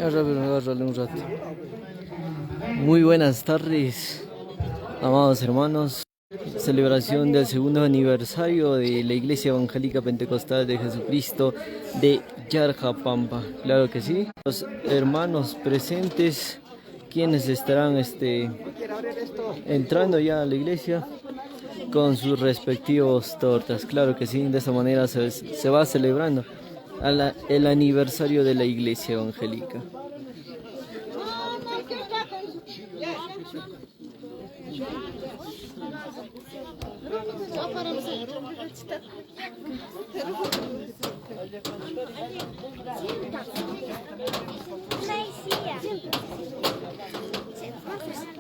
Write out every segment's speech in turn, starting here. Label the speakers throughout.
Speaker 1: Agárrale un rato. Muy buenas tardes, amados hermanos. Celebración del segundo aniversario de la Iglesia Evangélica Pentecostal de Jesucristo de Yarjapampa. Claro que sí. Los hermanos presentes, quienes estarán entrando ya a la iglesia con sus respectivos tortas. Claro que sí. De esta manera se va celebrando el aniversario de la Iglesia Evangélica.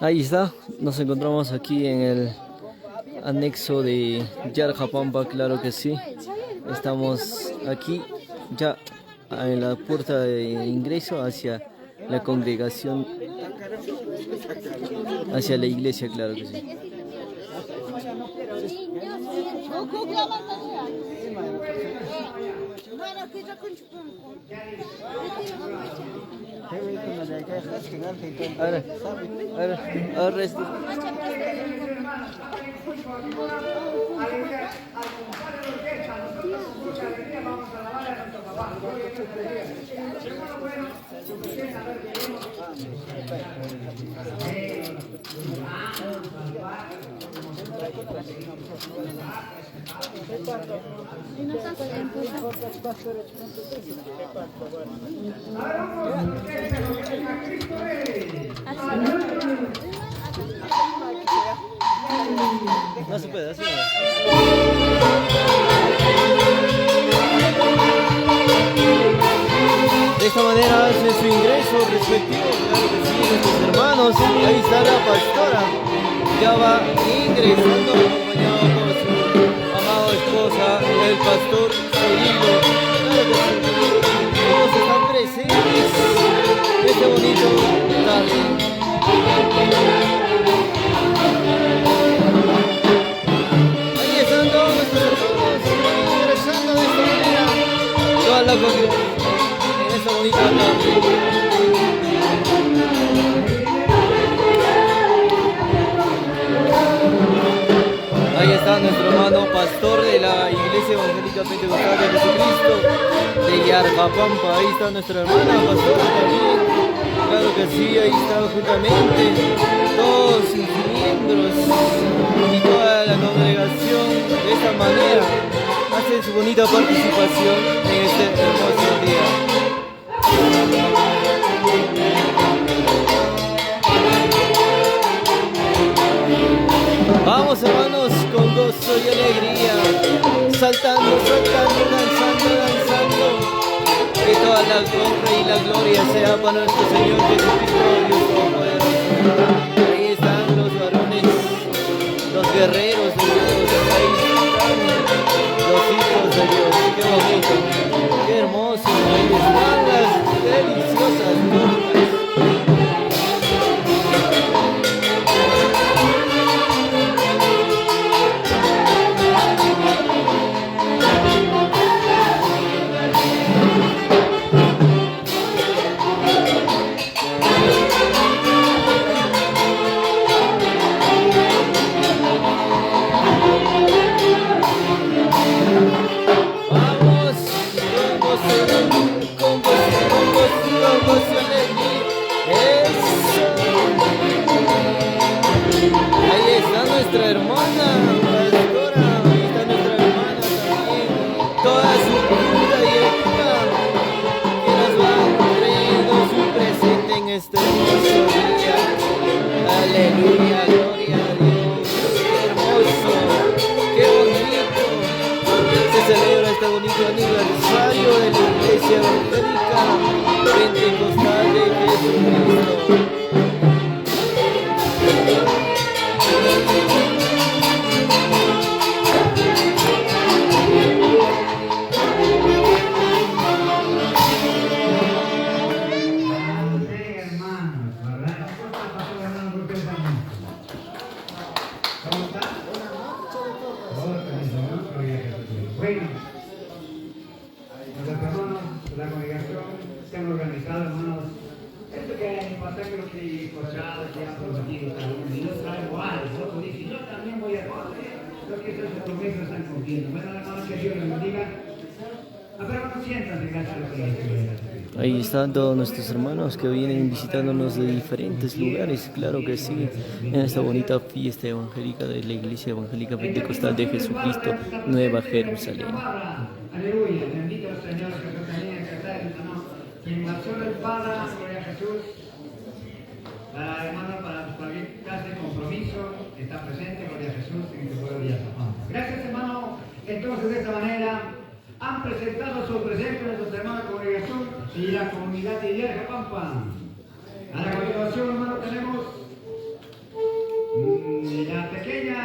Speaker 1: Ahí está, nos encontramos aquí en el anexo de Yarjapampa, claro que sí. Estamos aquí ya en la puerta de ingreso hacia la congregación, hacia la iglesia, claro que sí. Ahora no se puede así. De esta manera hace su ingreso respectivo, claro que sí, nuestros hermanos. Ahí está la pastora, ya va ingresando acompañado por su amada esposa, el pastor Cirilo. Claro que sí, todos están presentes este bonito tarde. Ahí están todos nuestros hermanos ingresando de esta manera, toda la congregación en esta bonita tarde. Ahí está nuestro hermano pastor de la Iglesia Evangélica Pentecostal de Jesucristo de Yarjapampa. Ahí está nuestra hermana pastora también. Claro que sí, ahí está juntamente todos sus miembros y toda la congregación. De esta manera hacen su bonita participación en este hermoso día. Vamos hermanos, con gozo y alegría, saltando, danzando, que toda la honra y la gloria sea para nuestro Señor Jesucristo, Dios Todopoderoso. Ahí están los varones, los guerreros de Dios, ahí están los hijos de Dios. Qué bonito, qué hermoso, ahí están las deliciosas tortas. Nuestra hermana pastora, ahí está nuestra hermana también, toda su vida y ayuda que nos va trayendo su presente en este hermoso día. Aleluya, gloria a Dios, qué hermoso, qué bonito, se celebra este bonito aniversario de la Iglesia Evangélica Pentecostal de Jesucristo.
Speaker 2: Bueno, los hermanos de la congregación se han organizado, hermanos, pasa que lo que he escuchado, que han prometido cada uno, y no traigo algo, otro dice, yo también voy a hacer lo que esas promesas están cumpliendo. Bueno, hermano, que Dios les bendiga. A ver, hermano, siéntanse, gracias a lo que le dice.
Speaker 1: Ahí están todos nuestros hermanos que vienen visitándonos de diferentes lugares, claro que sí, en esta bonita fiesta evangélica de la Iglesia Evangélica Pentecostal de Jesucristo, Nueva Jerusalén.
Speaker 2: Aleluya, bendito el Señor que nos tenía que hacer, hermano. Quien marchó del Padre, gloria a Jesús. Para hermano, para cualquier clase de compromiso, está presente, gloria a Jesús, en este pueblo de Yazapampa. Gracias, hermano. Entonces, de esta manera, han presentado su presencia nuestros hermanos de congregación y la comunidad de Yazapampa. A la continuación, hermano, tenemos la pequeña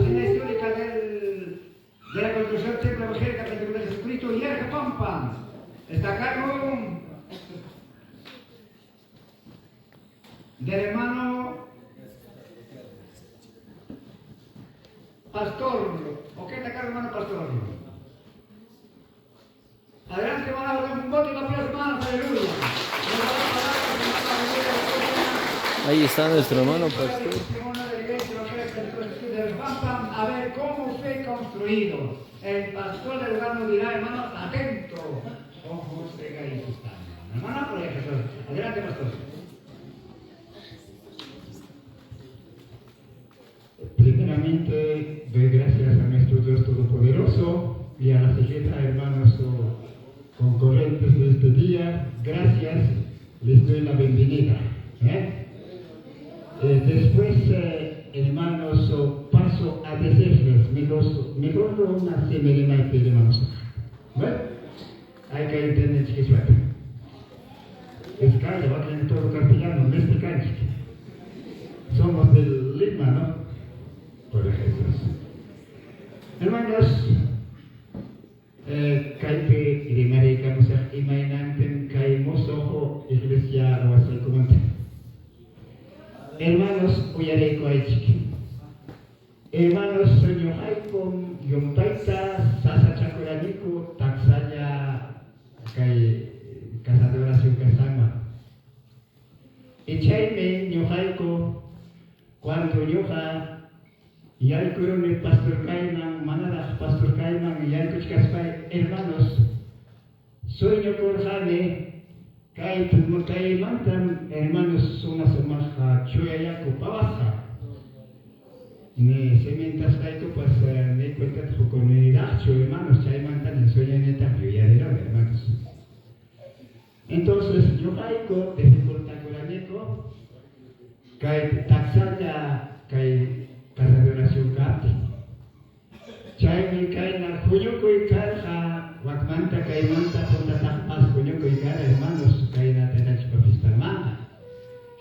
Speaker 2: señal histórica de la construcción del Templo Evangélico Pentecostal de Jesucristo y Yazapampa. Está a cargo del hermano Pastor. ¿O qué está a cargo, hermano Pastor? Adelante, hermano, damos un voto y un aplauso, hermanos, aleluya.
Speaker 1: Ahí está nuestro hermano Pastor.
Speaker 2: A ver cómo fue construido. El pastor del lugar nos dirá, hermano, atento. Ojo, usted ahí está. Hermano, por ejemplo, adelante, pastor.
Speaker 3: Primeramente, doy gracias a nuestro Dios Todopoderoso y a la secretaria, hermanos concurrentes de este día. Gracias, les doy la bienvenida. Después, hermanos, paso a decirles, mejor una semana de hermanos. ¿Bueno? Hay que entender que suerte. Es calle, va a tener todo castellano, no es picante. Somos del Lima, ¿no? Por ejemplo. Hermanos, Caipe y de Marica, nos imaginan caímos ojo, iglesia, o así como hermanos, Uyareco Aichiki. Hermanos, soño Haikon, Yompaita, Sasa Chacoranico, Taxaya, Casa de Oración Casama. Echaime, Yohaiko, cuando Yoha, Yalcuron el Pastor Caiman, Manada, Pastor Caiman, Yalcuch Caspay, hermanos, sueño Corjane, Caimantan, hermanos, una somaja, Chuyayaco, Pavaja. Ne sementas Caito, pues, me cuenta tu comunidad, hermanos, Chaimantan, el sueño en el tapio, ya dirán, hermanos. Entonces, yo Jaico, desde Cortacolaneco, Cai Taxaya, Cai Casa de Oración Cati. Chai Kaina, Juyuco y Carja, Wakmanta, Caimanta, Ponta Tapas, Juyuco y Cara, hermanos, Kaina, Tenach Papistamana.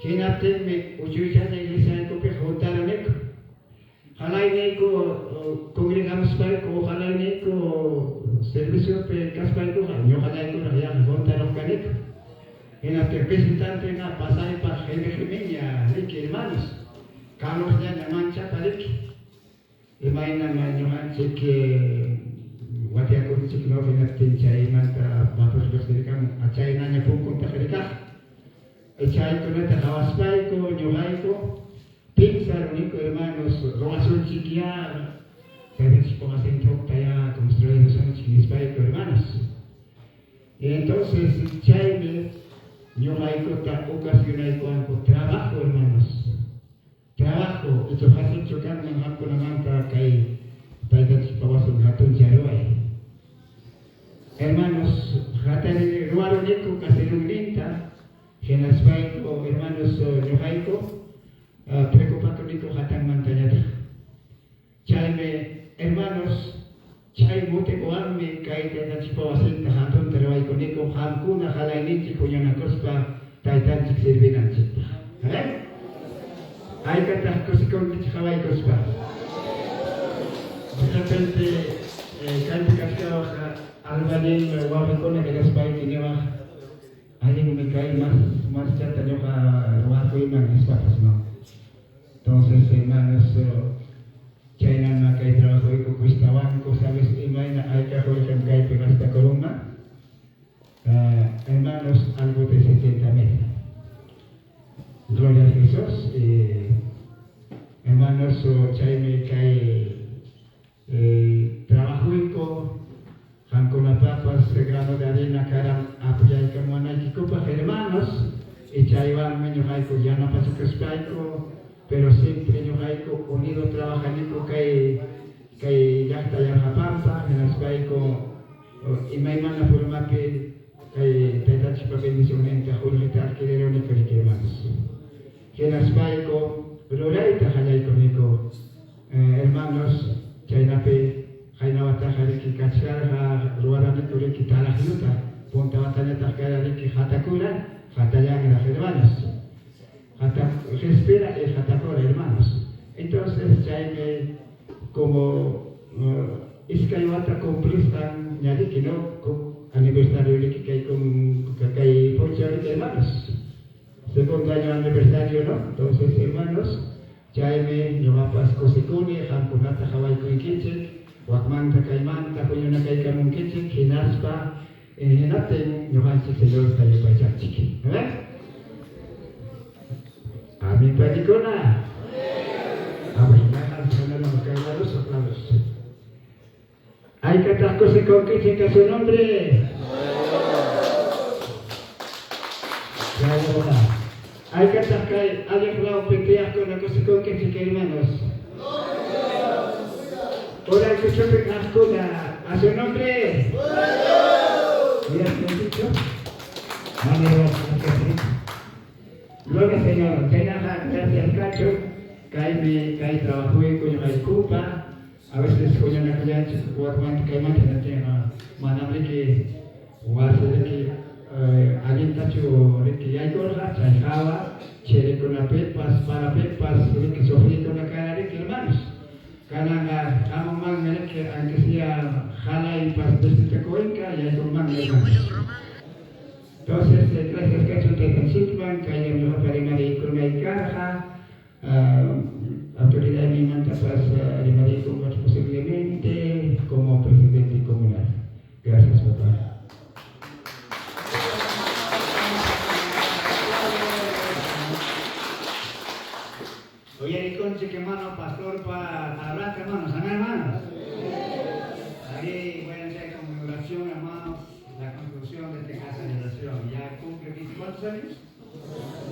Speaker 3: Genateme, Uyuya de Iglesia de Cope, Jotaroneco. Jalaineco, congregamos Palco, Jalaineco, servicio de Caspalco, yo Jalaico, Raya, Jotarocaneco. En la representante, en la pasada para Jaime Jiménez, Ricky, hermanos. Carlos ya mancha pariki. Imagina mancha que watia ko cikno finatin chai manta batos berserikam acai nanya pun konta kerika. Echai ko neta hawaspai ko nyolai ko pinsar único hermanos roasun chiquia. Sabes cómo hacen taya construir son chiquispai ko hermanos. Y entonces chai me nyolai ko ta ocasionai ko trabajo hermanos. Trabajo, itu hasil chokan menghapun manta kai pada kawasan hatun jaruai. Hermanos, hatari ruaro niku kasirung linta, jenas baiko hermanos yohaiko, preocupado niku hatang mantanya. Chai hermanos, chai mote koarme kai tada kawasan hatun jaruai niku hamkuna halainin chikunyana kospa taitan chik servinan chikpa. Hay que estar con el Chihuahua Cospa. De repente, casi albanil, guapicona que las país tiene alguien me cae más chata yo a robar con mis papas, ¿no? Entonces, hermanos, China no cae trabajo y cuesta banco, ¿sabes? Imagina, hay que joder que cae pegar esta columna. Hermanos, algo de 70 metros. hermanos, chayme cae trabajuico, con las papas, grano de harina, cara, apoyar como anaquicopa, hermanos, y chayvan meño jaico, ya no pasa que espaico, pero siempre meño jaico, unido trabajanico, cae ya está ya la pampa, en el espaico, y me manda por más que te da chipa bendición en Jorge Tarquilero único de hermanos. Que en el espaico, pero ya está jaico, nico, hermanos, chaynape, Jainawata Hariki Kachara, Ruarani Kuriki Tarajuta, Punta Batalla Takara Riki Hatakura, Hatayangra, hermanos. Respira el Hatakura, hermanos. Entonces, Jaime, como Iskayawata cumplistan Yariki, ¿no? Aniversario Riki Kai con Kakai Ponchari, hermanos. Segundo año aniversario, ¿no? Entonces, hermanos, Jaime, Yomapas Kosikuni, Hankunata Hawaii Kuikichik, Wakmanta kaimanta punya kai kamu kecil kinaspa ini naten nyohanci sejauh saya baca ciki, Amin padikona. Amin jangan jangan kailalos aplausos. Hay kataku sekoki jika su nombre. Hay katakai ayah lau petiak con aku sekoki jika hermanos. Ahora que yo te casco a su nombre. Mira, ¿qué has dicho? Gloria Señor, gracias Cacho, cae trabajo y coño hay culpa, a veces coño na coña cuando cae más en el tema, manable que o hace de que alguien Cacho de que hay gorra, chajaba, chere con la pepas, para pepas, de que sofrí con la cara de que hermanos. Karena kamu mang mereka angkisia halai pas bersih koinka ya itu mang mereka. Entonces gracias que hecho te consultan que hay una para mari kurmai karha autoridad mi manta pas de mari como posiblemente como presidente comunal. Gracias Bapak.
Speaker 2: Oye, conche que hermano pastor para hablar, hermanos, ¿amén, hermanos? Ahí voy a hacer conmemoración, hermanos, la construcción de esta casa de oración. ¿Ya cumple cuántos años?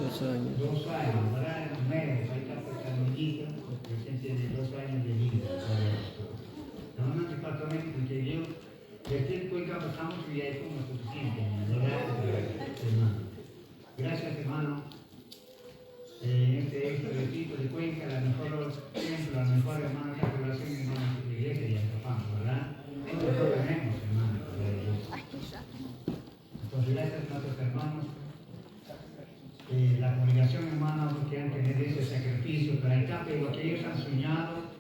Speaker 1: 2 años.
Speaker 2: 2 años, ¿verdad? En un mes, ahí está por Carmelita, presencia de 2 años de vida. No hace falta que Dios, decir que estamos y ya es como suficiente, ¿verdad? Hermano. Gracias, hermano. Este retiro de Cuenca, la mejor templo, la mejor hermana de la población, hermanos de la iglesia y Azapán, ¿verdad? Esto lo tenemos, hermanos. Entonces, gracias a nuestros hermanos. La congregación, hermanos, que han tenido ese sacrificio para el cambio de lo que ellos han soñado,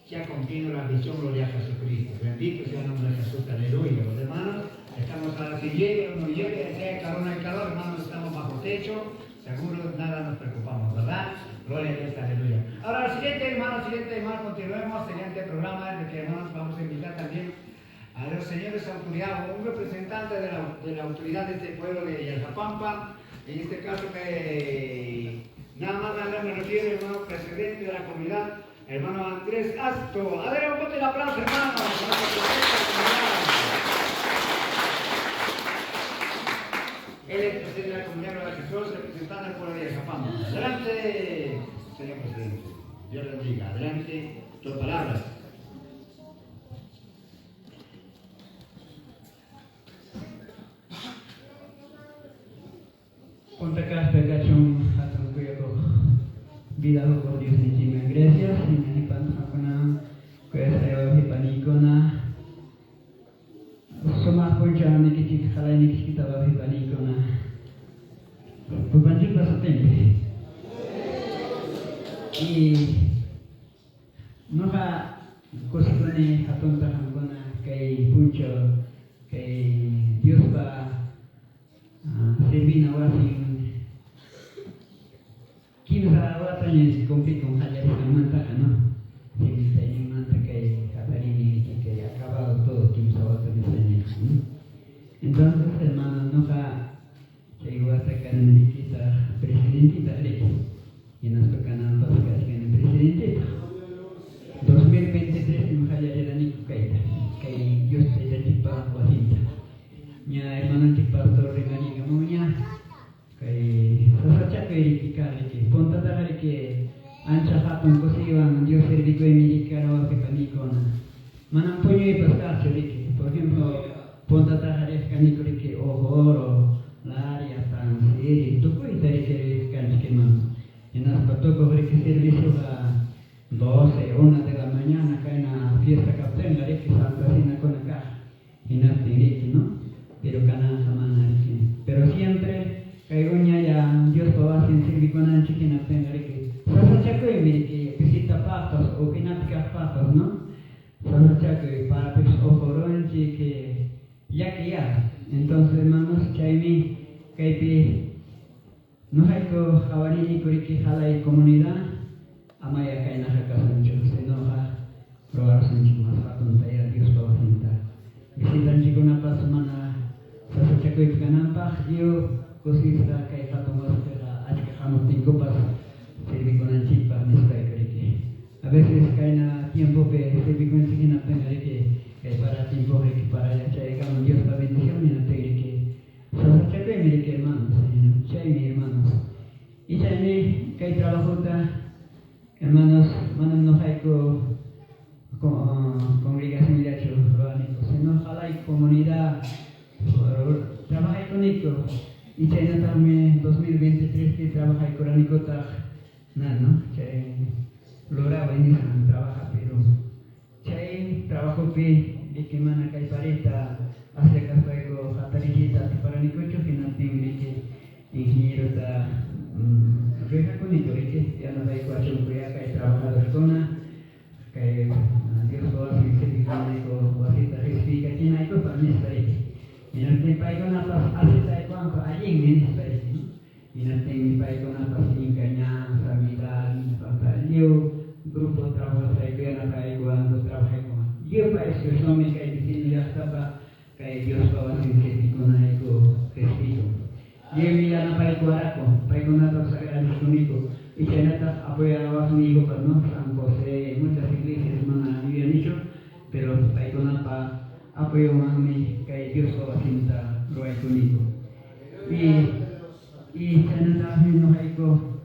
Speaker 2: se ha cumplido la visión, gloria a Jesucristo. Bendito sea el nombre de Jesús, aleluya. Los hermanos, estamos a la si llegue o no llegue, sea calor o no hay calor, hermanos, estamos bajo techo. Seguro nada nos preocupamos, ¿verdad? Gloria a Dios, aleluya. Ahora, siguiente hermano, continuemos, siguiente programa, en el que hermanos vamos a invitar también a los señores autoridades, un representante de la autoridad de este pueblo de Yazapampa, en este caso que nada más me refiero, hermano, presidente de la comunidad, hermano Andrés Asto. A ver, un poco de aplauso, hermano. Él es presidente de la comunidad de Jesús, representante del pueblo de Yazapampa. Adelante, señor presidente. Dios le bendiga. Adelante, 2 palabras.
Speaker 4: Punta Caspecachum, Hatun Kuyako, Vida por Dios ni Chima, gracias, y me pantakona, Kuya Hipanikona, Soma Puncha, Nikitik, Halai Kitaba Hipanikona, Pupanchik Pasatempe. Y Noha Kosikone, Hatun Tahankona, Kay Puncho, Kay Dios va servina wasi. Kimsa watanya compite con Jaya Manta, ¿no? Kimsa y Manta que Caparini que ha acabado todo, Kimsa watanya. Entonces, hermano, no va que iba a sacar en mi presidentita, y nos toca nada para sacar en presidentita. verificar que ponta tajar que ancha hatun cosivan Dios servico americano que canicona manan puño y pascacho que por ejemplo ponta tajar es canico que oro la área tan serie tú puedes dar que canche man en las patocos que servicio a 12 1 de la mañana acá en la fiesta captain la que santa sina con acá en la ¿no? Pero cana samana pero siempre caigoña ya Dios va a servir con anchi que no tenga que sasa chaco que visita papas o que no pica papas no sasa chaco para pues ojoronchi que ya entonces hermanos chaimi caipi no hay que jabarini que jala y comunidad amaya caina jacasancho se enoja probar sanchi más tontería Dios va a sentar visitan chico una pasmana sasa chaco y canampa yo cosita que jato más para achajamos cinco pas servir con el chip para mis que a veces cae tiempo que servir con el chip que para tiempo que para ya llegamos Dios la bendición y no te que solo cheque mire que hermanos mi hermanos y también que hay trabajo hermanos no hay congregación de hecho sino ojalá y comunidad trabaja con esto y China también 2023 que trabaja y coránico no que lograba en trabaja pero Chay trabajo que mana que pareta hace caspaigo jatarijita para nicocho que no tiene que ingeniero ta reja con esto que ya no hay cuatro que trabajador zona que Dios lo hace certificado o así ta explica que no hay para mí y no te paigo nada hace cuánto allí en este y no te paigo nada sin cañanza vital para yo grupo de trabajo que no traigo cuando trabajé con yo para eso no me cae diciendo ya estaba que Dios va a hacer que con algo respeto yo mira no paigo nada sagrado único y que nada apoyaba a su hijo pero no San José muchas iglesias no han dicho pero paigo nada apoyo a mí que Dios va a hacer lo es único y sanatahme no hay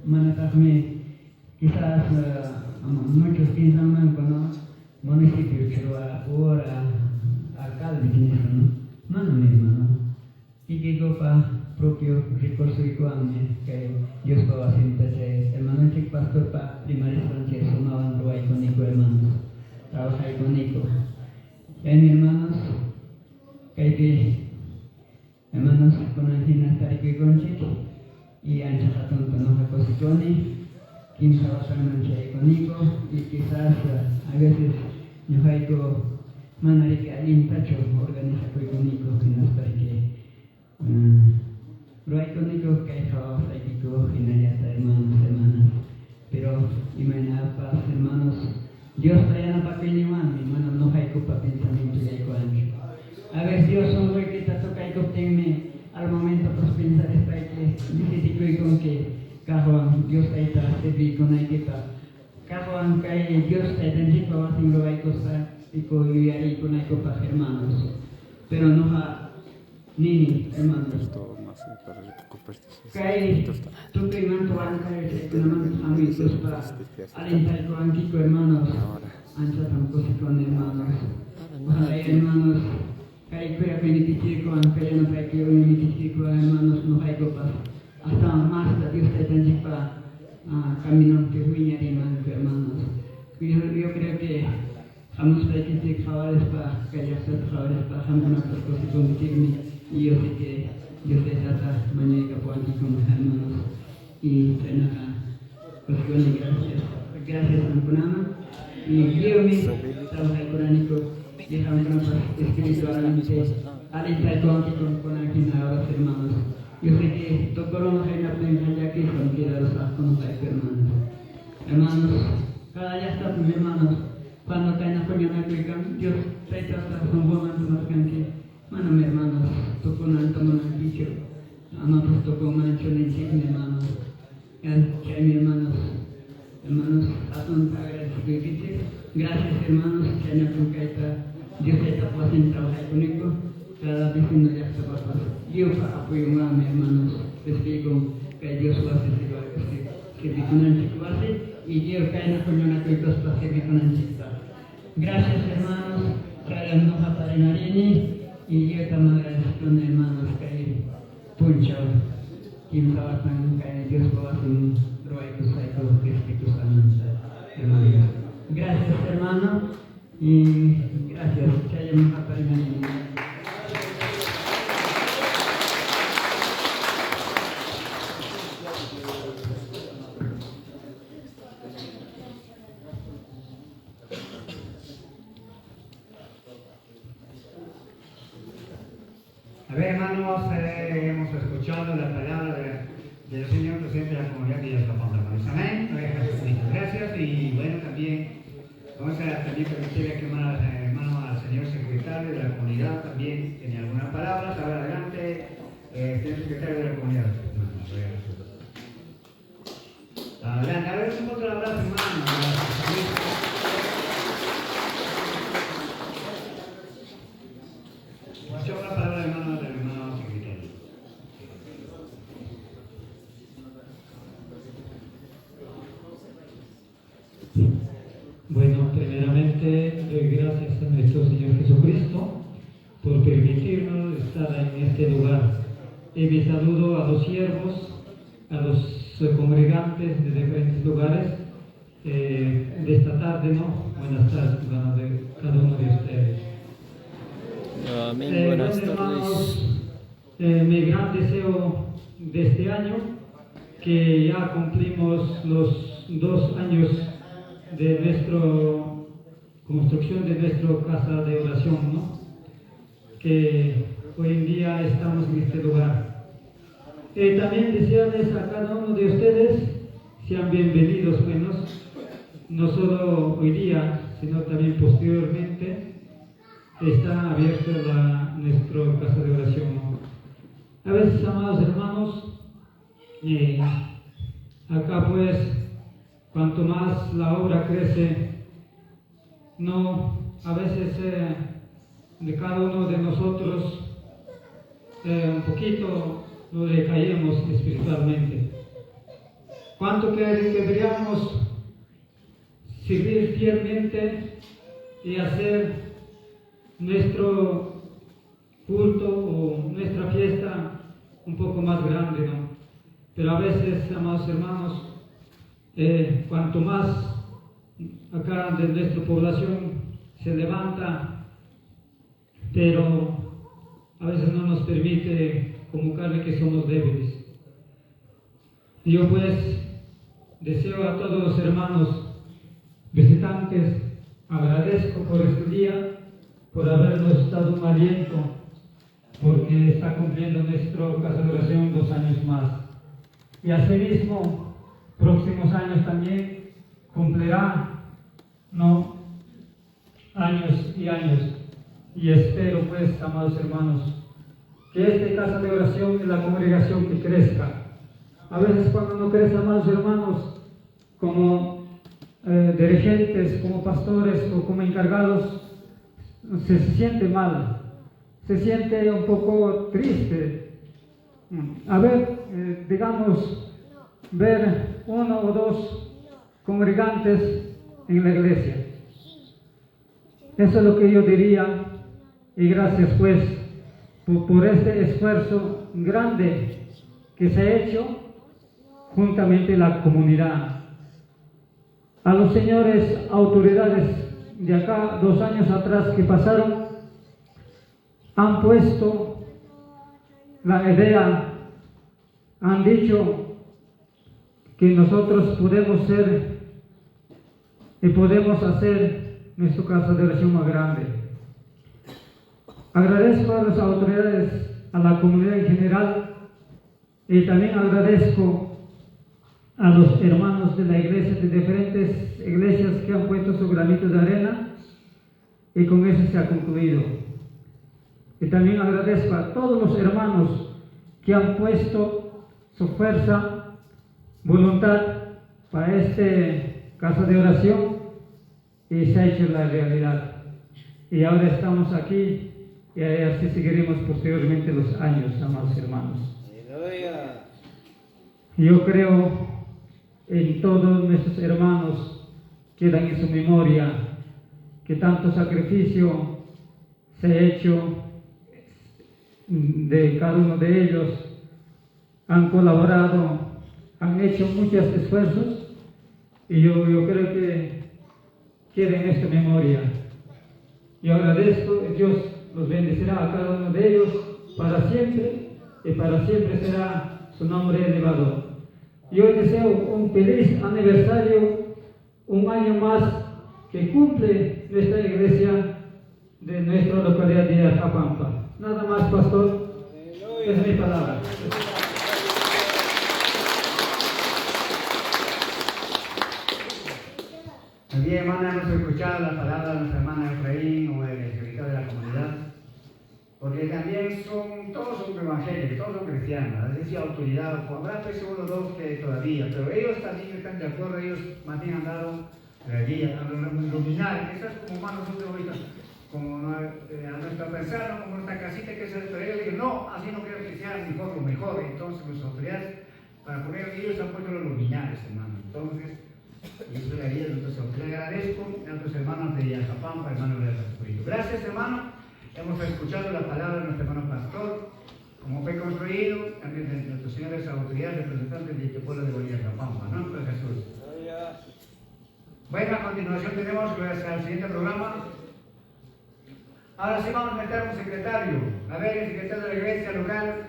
Speaker 4: manatahme quizás muchos piensan ¿no? Municipio pero ahora alcalde ¿no? Mi hermano y que copa propio recurso y que Dios va a hacer hermano chico pastor para primaria francesa sumaban lo hay con Nico hermanos trabaja con Nico mi hermanos que hermanos con el estar que con chico y ancha hatón no reposicione quien trabaja conmigo y quizás a veces no hay que manera que alguien tacho organiza conmigo que nos parece lo hay conmigo que hay trabajo hay que generar hermanos pero imagina paz hermanos Dios vaya a papel hermano no hay que para pensamiento y hay que a ver Dios hombre que te toca y que obtenme al momento pues pensar está que dice con que Kahuan Dios está servir con la equipa. Kahuan que Dios está en sí para hacer lo hay cosa y con la equipa hermanos. Pero no ha ni hermanos. Que tú que manto van que no manto amigos para alentar con Kiko hermanos. Ancha tampoco con hermanos. Hermanos que pueda beneficiar con que no hay que beneficiar con hermanos no hay copas. Hasta más Dios te tenga para caminar que huye hermanos. Yo creo que vamos a tener que trabajar para que haya trabajadores para jamás una cosa contigo y yo sé que Dios te trata mañana que puedan aquí con los hermanos y tener pues gracias a Punama y yo mismo trabajo coránico y dejamos espiritualmente alentar con aquí los hermanos. Yo sé que todo lo que hay aquí son que los conozcáis hermanos cada día está hermanos cuando caen a coño Dios te trata con buenas más que mi hermanos tocó un alto dicho amados tocó mancho en el hermanos que mi hermanos a ton agradecido gracias hermanos que hay una Dios te está haciendo trabajar conmigo cada vez no ya está pasando yo apoyo a mis hermanos les digo que Dios lo hace que vi con el chico así, y Dios cae en la coñona que costas que vi con el chico. Gracias hermanos, traernos a Parinarini, y yo también agradezco a hermanos que hay puncho, quien trabajan, que hay Dios lo hacen, roicos, saicos, que espíritus hermanos. Gracias hermano, y gracias, que hayamos a Parinarini.
Speaker 2: A ver, hermanos, hemos escuchado la palabra del Señor presente en la comunidad que ya está hermanos. Amén. Gracias y bueno, también vamos a también permitirle que hermano al señor secretario de la comunidad también tiene algunas palabras. Ahora adelante, señor secretario de la comunidad. Adelante, a ver, un otro abrazo, hermano. La palabra del hermano secretario.
Speaker 5: Bueno, primeramente doy gracias a nuestro Señor Jesucristo por permitirnos estar en este lugar. Y mi saludo a los siervos, a los congregantes de diferentes lugares de esta tarde, ¿no? Buenas tardes, hermanos, de cada uno de ustedes.
Speaker 1: Amén, buenas
Speaker 5: Bueno,
Speaker 1: tardes.
Speaker 5: hermanos, mi gran deseo de este año, que ya cumplimos los 2 años de nuestra construcción de nuestra casa de oración, ¿no? Que hoy en día estamos en este lugar. También desearles a cada uno de ustedes, sean bienvenidos, buenos, no solo hoy día, sino también posteriormente. Está abierta nuestra casa de oración, ¿no? A veces, amados hermanos, acá pues, cuanto más la obra crece, no, a veces de cada uno de nosotros un poquito lo decaemos espiritualmente. Cuánto que deberíamos servir fielmente y hacer nuestro culto o nuestra fiesta un poco más grande, ¿no? Pero a veces, amados hermanos, cuanto más acá de nuestra población se levanta, pero a veces no nos permite convocarle que somos débiles. Yo pues deseo a todos los hermanos visitantes, agradezco por este día, por habernos dado un aliento, porque está cumpliendo nuestro casa de oración 2 años más. Y asimismo, próximos años también cumplirá, ¿no?, años y años. Y espero pues, amados hermanos, que esta casa de oración es la congregación que crezca. A veces cuando no crece, amados hermanos, como dirigentes, como pastores o como encargados, se siente mal, se siente un poco triste. A ver, digamos, ver 1 o 2 congregantes en la iglesia. Eso es lo que yo diría, y gracias pues por este esfuerzo grande que se ha hecho juntamente la comunidad. A los señores autoridades de acá, 2 años atrás que pasaron, han puesto la idea, han dicho que nosotros podemos ser y podemos hacer nuestra casa de oración más grande. Agradezco a las autoridades, a la comunidad en general, y también agradezco a los hermanos de la iglesia, de diferentes iglesias que han puesto su granito de arena, y con eso se ha concluido. Y también agradezco a todos los hermanos que han puesto su fuerza, voluntad para esta casa de oración, y se ha hecho la realidad. Y ahora estamos aquí, y así seguiremos posteriormente los años, amados hermanos.
Speaker 1: Aleluya.
Speaker 5: Yo creo en todos nuestros hermanos quedan en su memoria, que tanto sacrificio se ha hecho de cada uno de ellos, han colaborado, han hecho muchos esfuerzos y yo creo que queda en esta memoria. Yo agradezco, Dios los bendecirá a cada uno de ellos para siempre y para siempre será su nombre elevado. Yo deseo un feliz aniversario, un año más que cumple nuestra iglesia de nuestra localidad de Ajapampa. Nada más, pastor, es mi palabra.
Speaker 2: También, hermana, hemos escuchado la palabra de nuestra hermana Efraín o el secretario de la comunidad, porque también todos son evangélicos, todos son cristianos, es decir, autoridad, habrá pues uno o dos que todavía, pero ellos también están de acuerdo, ellos más bien han dado la guía, a iluminar, quizás como humanos nosotros ahorita, como a nuestro pensar, ¿no? Como nuestra casita que es el, pero ellos dicen, no, así no quiero que sea mejor, lo mejor, entonces las autoridades, para poner ellos han puesto los luminares, hermano, entonces, y eso le ayuda, entonces le agradezco a nuestros hermanos de Ajapampa, hermanos de Jesucristo. Gracias, hermano. Hemos escuchado la palabra de nuestro hermano pastor, como fue construido, también de nuestros señores autoridades, representantes de este pueblo de Bolivia, Ajapampa, ¿no? Pues Jesús. Bueno, a continuación tenemos al siguiente programa. Ahora sí vamos a meter un secretario, a ver, el secretario de la iglesia local,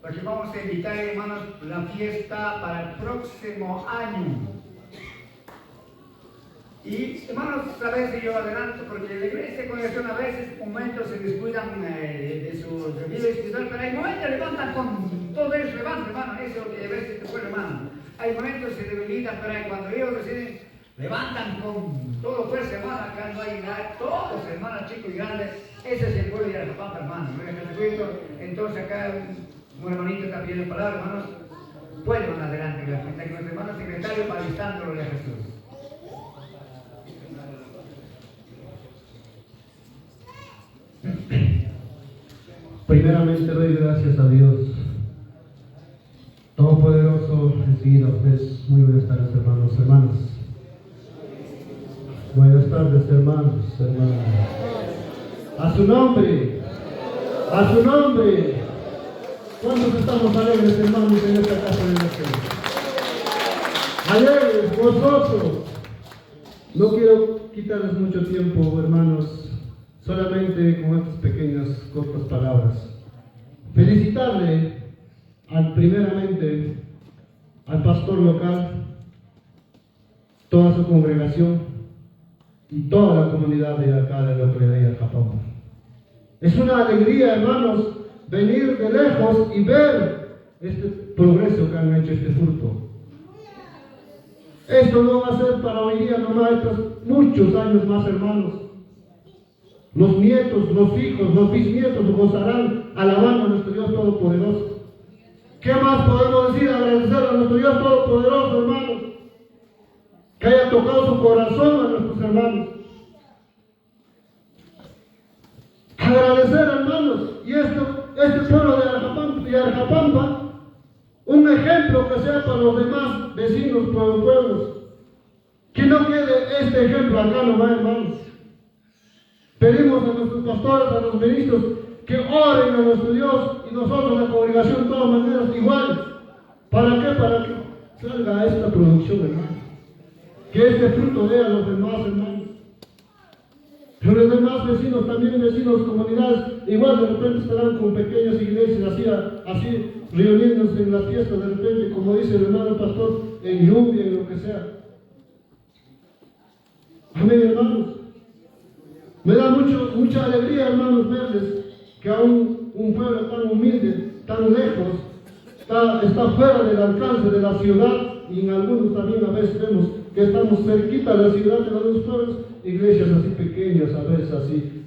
Speaker 2: porque vamos a invitar, hermanos, la fiesta para el próximo año. Y hermanos, a veces yo adelanto, porque la iglesia con esto a veces momentos se descuidan de su vida espiritual, pero hay momentos levantan con todo eso, levantan, hermano, eso es lo que a veces te fue, hermano. Hay momentos que se debilitan, pero cuando ellos deciden, levantan con todo fuerza, hermano, acá no hay nada, todos, hermanos, chicos y grandes, ese es el pueblo de Ajapampa, hermano. Entonces acá un hermanito está pidiendo palabras, hermanos, pueden adelante, la cuenta que los hermanos secretarios para alistándolo de Jesús.
Speaker 6: Primeramente doy gracias a Dios Todopoderoso. Enseguida pues, muy buenas tardes, hermanos, hermanas. Buenas tardes, hermanos, hermanas. A su nombre, a su nombre. ¿Cuántos estamos alegres, hermanos, en esta casa de oración? Alegres, gozosos. No quiero quitarles mucho tiempo, hermanos, solamente con estas pequeñas, cortas palabras. Felicitarle primeramente al pastor local, toda su congregación y toda la comunidad de acá de la localidad de Ajapampa. Es una alegría, hermanos, venir de lejos y ver este progreso que han hecho, este fruto. Esto no va a ser para hoy día nomás, estos muchos años más, hermanos. Los nietos, los hijos, los bisnietos gozarán alabando a nuestro Dios Todopoderoso. ¿Qué más podemos decir? Agradecer a nuestro Dios Todopoderoso, hermanos, que haya tocado su corazón a nuestros hermanos. Agradecer, hermanos, y este pueblo de Ajapampa, un ejemplo que sea para los demás vecinos, pueblos. Que no quede este ejemplo acá nomás, hermanos. Pedimos a nuestros pastores, a los ministros, que oren a nuestro Dios y nosotros, la congregación, de todas maneras, igual. ¿Para qué? Para que salga esta producción, hermano. Que este fruto dé a los demás, hermanos. Pero los demás vecinos, también vecinos, comunidades, igual de repente estarán con pequeñas iglesias, así reuniéndose en las fiestas, de repente, como dice el hermano pastor, en lluvia, en lo que sea. Amén, hermanos. Me da mucha alegría, hermanos, verles que aún un pueblo tan humilde, tan lejos, está fuera del alcance de la ciudad, y en algunos también a veces vemos que estamos cerquita de la ciudad, de algunos pueblos, iglesias así pequeñas, a veces así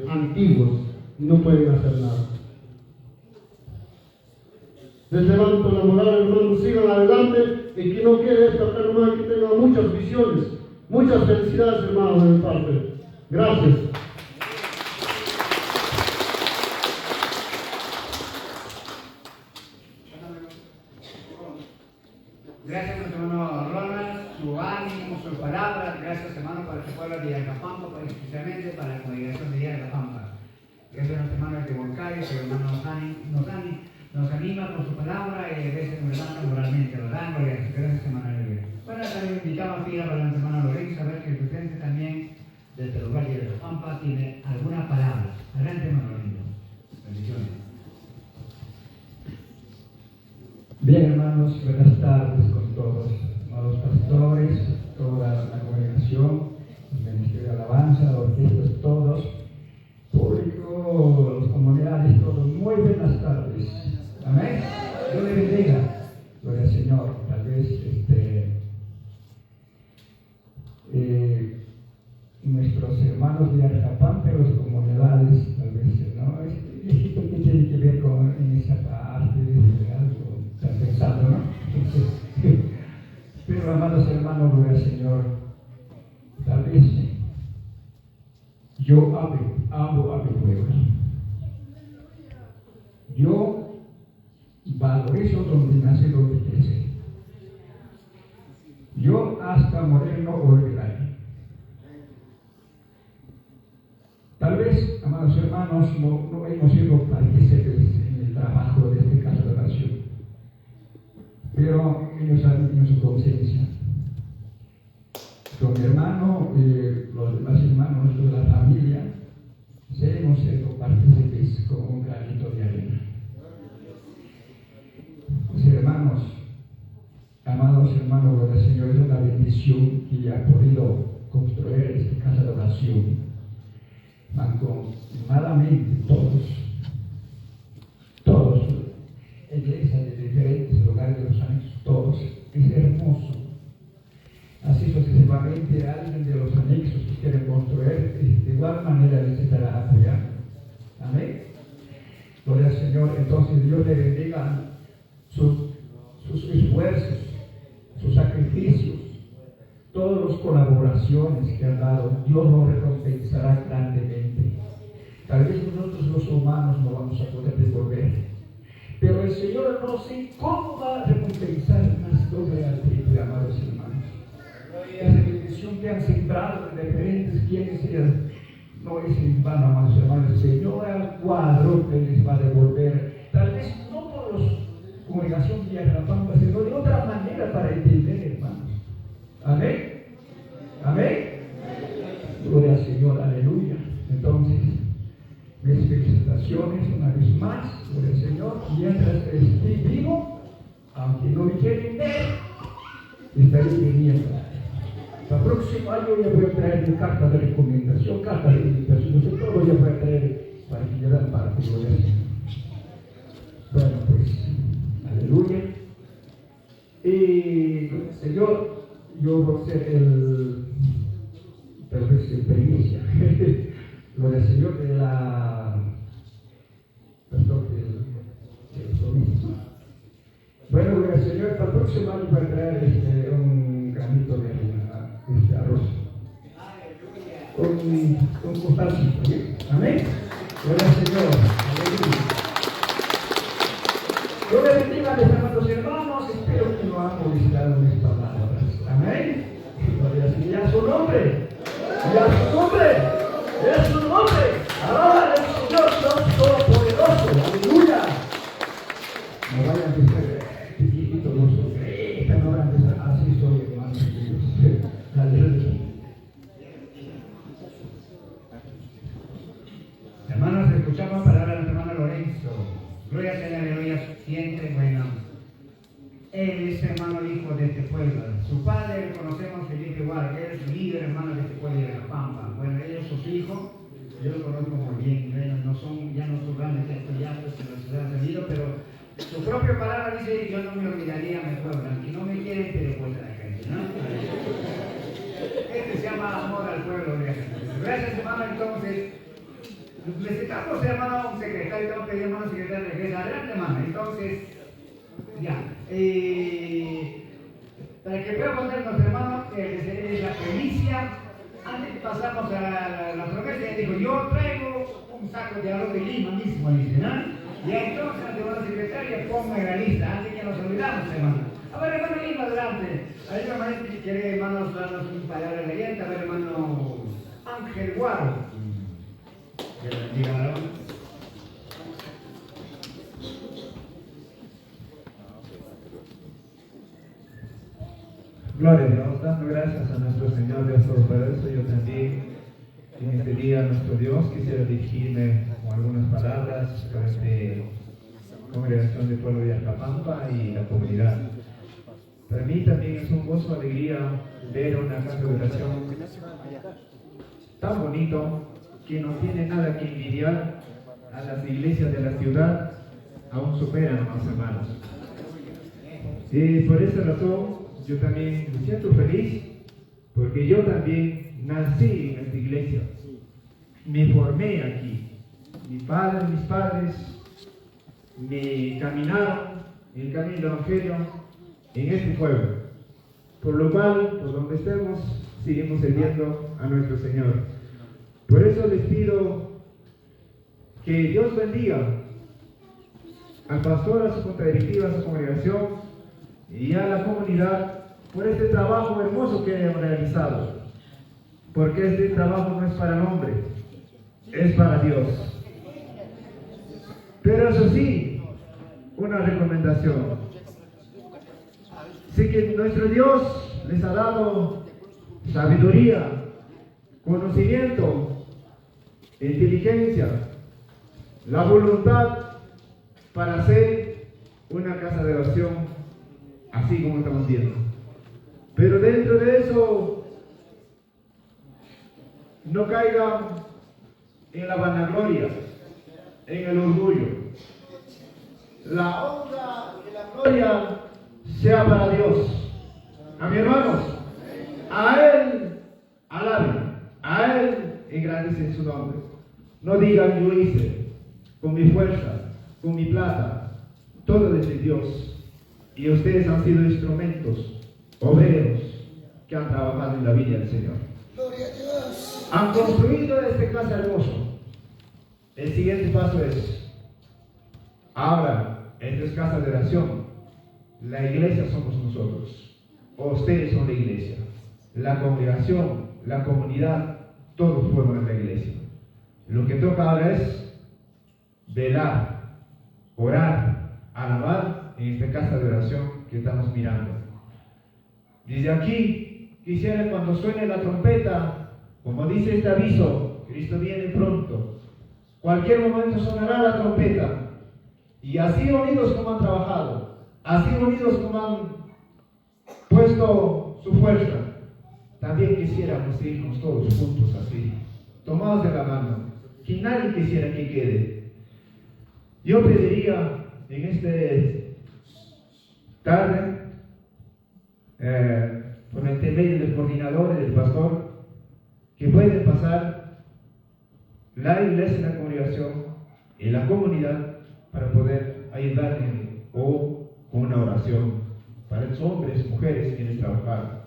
Speaker 6: antiguos, y no pueden hacer nada. Les levanto la moral, hermanos, sigan adelante, y que no quiere esto acá nomás, que tenga muchas visiones, muchas felicidades, hermanos, de mi parte. Gracias.
Speaker 2: Gracias a nuestro hermano Ronald, su ánimo, sus palabras. Gracias, hermano, para este pueblo de Yacapampa, especialmente para la congregación de Yacapampa. Gracias a nuestro hermano de Huancayo, que hermano nos anima con su palabra y a veces nos levanta moralmente. Gracias, hermano. Bueno, también invitamos a pedir a nuestro hermano Lorenzo a ver que el presidente también desde el lugar de Yacapampa tiene alguna palabra. Adelante, hermano Lorenzo. Bendiciones.
Speaker 7: Bien, hermanos, buenas tardes con todos, a los pastores, toda la congregación, el ministerio de alabanza, orquestas, todos, público, las comunidades, todos, muy buenas tardes. Amén. Dios le bendiga. Gloria al Señor. Tal vez nuestros hermanos de Arjapampa, las comunidades, tal vez, ¿no? Esto que tiene que ver con en esa parte de algo, están pensando, ¿no? Pero, amados hermanos, gloria al Señor, tal vez yo amo a mi pueblo. Yo valorizo donde nace, donde crece. Yo hasta morir no olvidaré. Tal vez, amados hermanos, no hemos sido partícipes en el trabajo de este casa de oración, pero ellos saben en su conciencia. Con mi hermano y los demás hermanos de la familia, hemos sido partícipes con un granito de arena. Pues, hermanos, amados hermanos, gloria al Señor, es una bendición que ha podido construir esta casa de oración. Mancomunadamente, todos, iglesias de diferentes lugares de los anexos, todos, es hermoso. Así sucesivamente, alguien de los anexos que quiere construir, de igual manera les estará apoyando. Amén. Gloria al Señor. Entonces, Dios le bendiga sus esfuerzos, sus sacrificios, todas las colaboraciones que han dado. Dios los recompensará grandemente. Tal vez nosotros los humanos no vamos a poder devolver, pero el Señor no sé cómo va a recompensar más doble al triple, amados hermanos. Esa bendición que han sembrado de diferentes quienes no es en vano, amados hermanos. El Señor al cuadro que les va a devolver, tal vez no por la congregación de Yacapampa, sino de otra manera para entender, hermanos. Amén. Amén. Gloria al Señor, aleluya. Entonces, mis felicitaciones una vez más, gloria al Señor. Mientras esté vivo, aunque no me quieren ver, estaré viniendo. El próximo año ya voy a traer mi carta de recomendación, carta de invitación, todo ya voy a traer para que yo den parte, gloria al Señor. Bueno, pues, aleluya. Y Señor, yo voy a ser tal vez el primicia, gloria al Señor, de la pastor del domingo. Bueno, gloria al Señor, para el próximo año voy a traer un granito de arroz, un costalcito, ¿sí? Amén. Gloria al Señor, aleluya. Dios le bendiga a mis amados hermanos, espero que no han molestado mis palabras. Amén. Gloria al Señor, a su nombre. Y a su nombre, y a su nombre, alaba al Señor Dios Todopoderoso, aleluya. No vayan a decir, chiquito, no soy, no vayan a decir, así soy, hermanos de Dios, aleluya.
Speaker 2: Hermanos, escuchamos palabras del hermano Lorenzo. Gloria al Señor, aleluya, siempre bueno. Él es hermano hijo de este pueblo. Su padre lo conocemos, Felipe Igual, él es líder hermano de este pueblo de Yacapampa. Bueno, ellos sus hijos, yo los conozco muy bien, ya no son grandes estudiantes en la ciudad de Salido, pero su propia palabra dice, yo no me olvidaría a mi pueblo, aunque no me quieren, pero pues a la gente, ¿no? Este se llama amor al pueblo de Yacapampa. Gracias, hermano, entonces. Necesitamos, hermano, un secretario, estamos pidiendo hermano secretario de iglesia. Adelante, hermano. Entonces, ya. Para que pueda ponernos, hermano, la primicia, antes pasamos a la promesa, dijo, yo traigo un saco de arroz de Lima mismo, dice, ¿no? Y entonces, hermano secretario, ponga en la lista, antes que nos olvidamos, hermano. A ver, hermano Lima, Hay una maestra que quiere, hermanos, darnos un palabra de leyenda, a ver, hermano Ángel Guaro. Que le bendiga, hermano.
Speaker 8: Gloria a Dios, dando gracias a nuestro Señor Dios Todopoderoso. Yo también, en este día, nuestro Dios, quisiera dirigirme con algunas palabras para esta congregación del pueblo de Arcapampa y la comunidad. Para mí también es un gozo, alegría ver una casa de oración tan bonito que no tiene nada que envidiar a las iglesias de la ciudad, aún superan a mis hermanos. Y por esa razón, yo también me siento feliz porque yo también nací en esta iglesia, me formé aquí. Mis padres me caminaron en el camino del Evangelio en este pueblo, por lo cual, por donde estemos, seguimos sirviendo a nuestro Señor. Por eso les pido que Dios bendiga al pastor, a su junta directiva, a su congregación y a la comunidad por este trabajo hermoso que hemos realizado, porque este trabajo no es para el hombre, es para Dios. Pero eso sí, una recomendación: sé que nuestro Dios les ha dado sabiduría, conocimiento, inteligencia, la voluntad para hacer una casa de oración así como estamos viendo. Pero dentro de eso, no caigan en la vanagloria, en el orgullo. La honra y la gloria sea para Dios. A mis hermanos, a Él alaben, a Él engrandecen su nombre. No digan yo hice, con mi fuerza, con mi plata, todo desde Dios. Y ustedes han sido instrumentos, obreros, que han trabajado en la viña del Señor.
Speaker 1: Gloria a Dios.
Speaker 8: Han construido este casa hermoso. El siguiente paso es, ahora, esto es casa de oración. La iglesia somos nosotros. O ustedes son la iglesia. La congregación, la comunidad, todos forman la iglesia. Lo que toca ahora es velar, orar, alabar en esta casa de oración que estamos mirando. Desde aquí, quisiera cuando suene la trompeta, como dice este aviso, Cristo viene pronto. Cualquier momento sonará la trompeta. Y así unidos como han trabajado, así unidos como han puesto su fuerza, también quisiéramos irnos todos juntos así, tomados de la mano, que nadie quisiera que quede. Yo pediría en esta tarde, por el intermedio del coordinador y del pastor, que pueden pasar la iglesia, la congregación y la comunidad para poder ayudar o con una oración para los hombres, mujeres quienes trabajaron.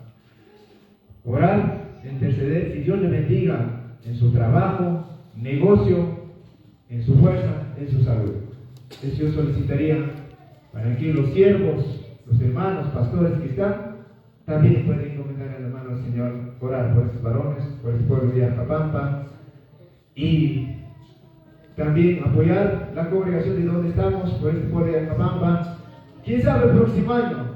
Speaker 8: Orar, interceder, que Dios le bendiga en su trabajo, negocio, en su fuerza, en su salud. Eso yo solicitaría para que los siervos, los hermanos, pastores que están, también pueden encomendar en la mano al Señor, orar por estos varones, por el pueblo de Arcapampa y también apoyar la congregación de donde estamos, por este pueblo de Arcapampa. Quién sabe el próximo año,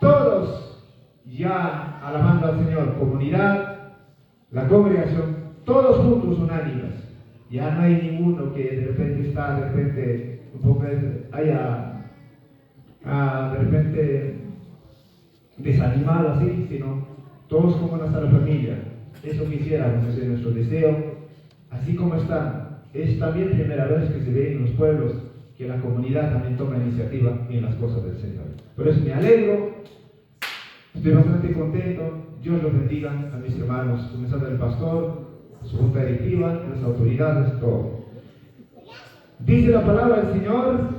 Speaker 8: todos ya alabando al Señor, comunidad, la congregación, todos juntos unánimes. Ya no hay ninguno que de repente está, de repente, un poco de repente desanimado así, sino todos como una sola familia. Eso quisiéramos, ese es nuestro deseo. Así como están, es también primera vez que se ve en los pueblos que la comunidad también toma iniciativa en las cosas del Señor. Por eso me alegro, estoy bastante contento. Dios los bendiga a mis hermanos, comenzando el pastor, su junta directiva, las autoridades, todo. Dice la palabra del Señor: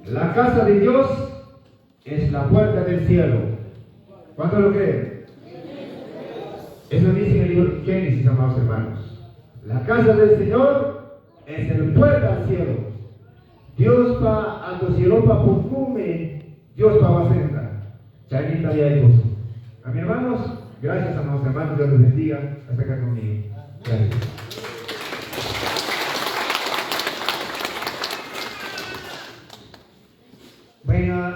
Speaker 8: la casa de Dios es la puerta del cielo. ¿Cuánto lo creen? Eso dice en el libro de Génesis, amados hermanos. La casa del Señor es la puerta al cielo. Dios va al cielo para pucume, Dios va a hacer. Chanita ya hijos. A mis hermanos, gracias a los hermanos, Dios los bendiga. Hasta acá conmigo. Gracias.
Speaker 2: Bueno,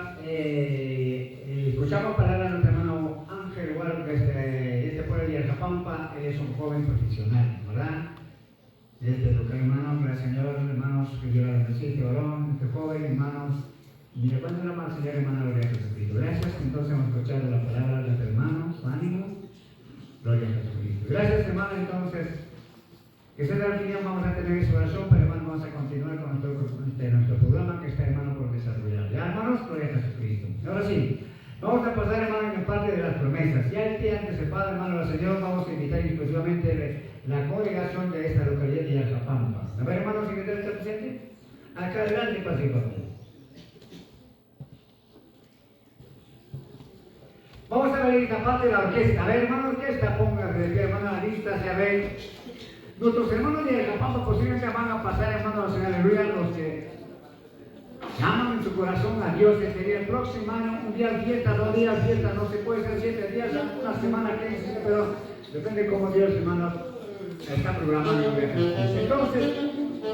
Speaker 2: escuchamos palabras de nuestro hermano Ángel Huarca, este pueblo de Arjapampa. Él es un joven profesional, ¿verdad? Desde lo que hermanos, gracias Señor, hermanos, que Dios la bendiga, este varón, este joven, hermanos, y le cuento la más Señor, hermano, gloria a Jesucristo. Gracias, entonces hemos escuchado la palabra de los hermanos, ánimo, gloria a Jesucristo. Gracias, hermano, entonces, que sea al final vamos a tener su oración, pero hermano, vamos a continuar con nuestro programa que está, hermano, por desarrollar. Ya, hermanos, gloria a Jesucristo. Ahora sí, vamos a pasar, hermano, en parte de las promesas. Ya el día anticipado, hermano, del Señor, vamos a invitar exclusivamente la congregación de esta localidad de Arjapampa. A ver, hermanos, si está presente, acá adelante, pase por aquí. Vamos a ver esta parte de la orquesta. A ver, hermano, orquesta, pónganse de pie, hermano, la lista, a ver. Nuestros hermanos de Arjapampa posiblemente van a pasar, hermanos, en aleluya, los que llaman en su corazón a Dios. Este día, el próximo año, un día fiesta, 2 días fiesta, no se puede ser 7 días, una semana, 15, pero depende cómo Dios, hermano, está programando. Entonces,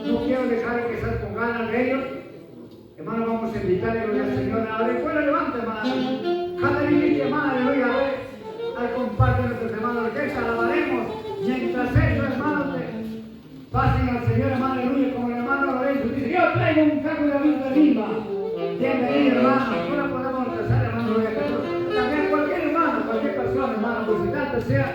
Speaker 2: no quiero dejar que estar con ganas de ellos. Hermano, vamos a invitarle al Señor. A ver, fuera levanta, hermano. Cada día, hermano, aleluya, a ver, al comparte nuestros hermanos, orquesta, alabaremos. Mientras ellos, hermanos, pasen al Señor, hermano, aleluya, como el hermano Lorenzo dice, yo traigo un cargo de vida viva. Bienvenido, hermano. No la podemos alcanzar, hermano, también cualquier hermano, cualquier persona, hermano, por si tanto sea,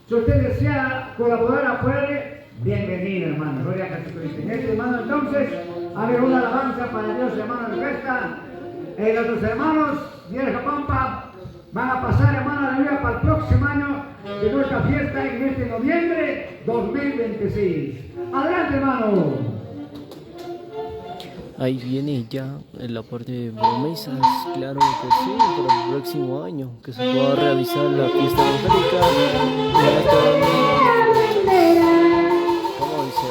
Speaker 2: si usted desea colaborar, apoyarle, bienvenido, hermano. Gloria a Jesucristo. Hermano, entonces, a ver, una alabanza para Dios, hermano, de orquesta. Nuestros hermanos de Arjapampa van a pasar, hermano, aleluya, para el próximo año de nuestra fiesta en este noviembre 2026. Adelante, hermano.
Speaker 1: Ahí viene ya en la parte de promesas, claro que sí, para el próximo año, que se pueda realizar la fiesta evangélica. ¿Cómo dice?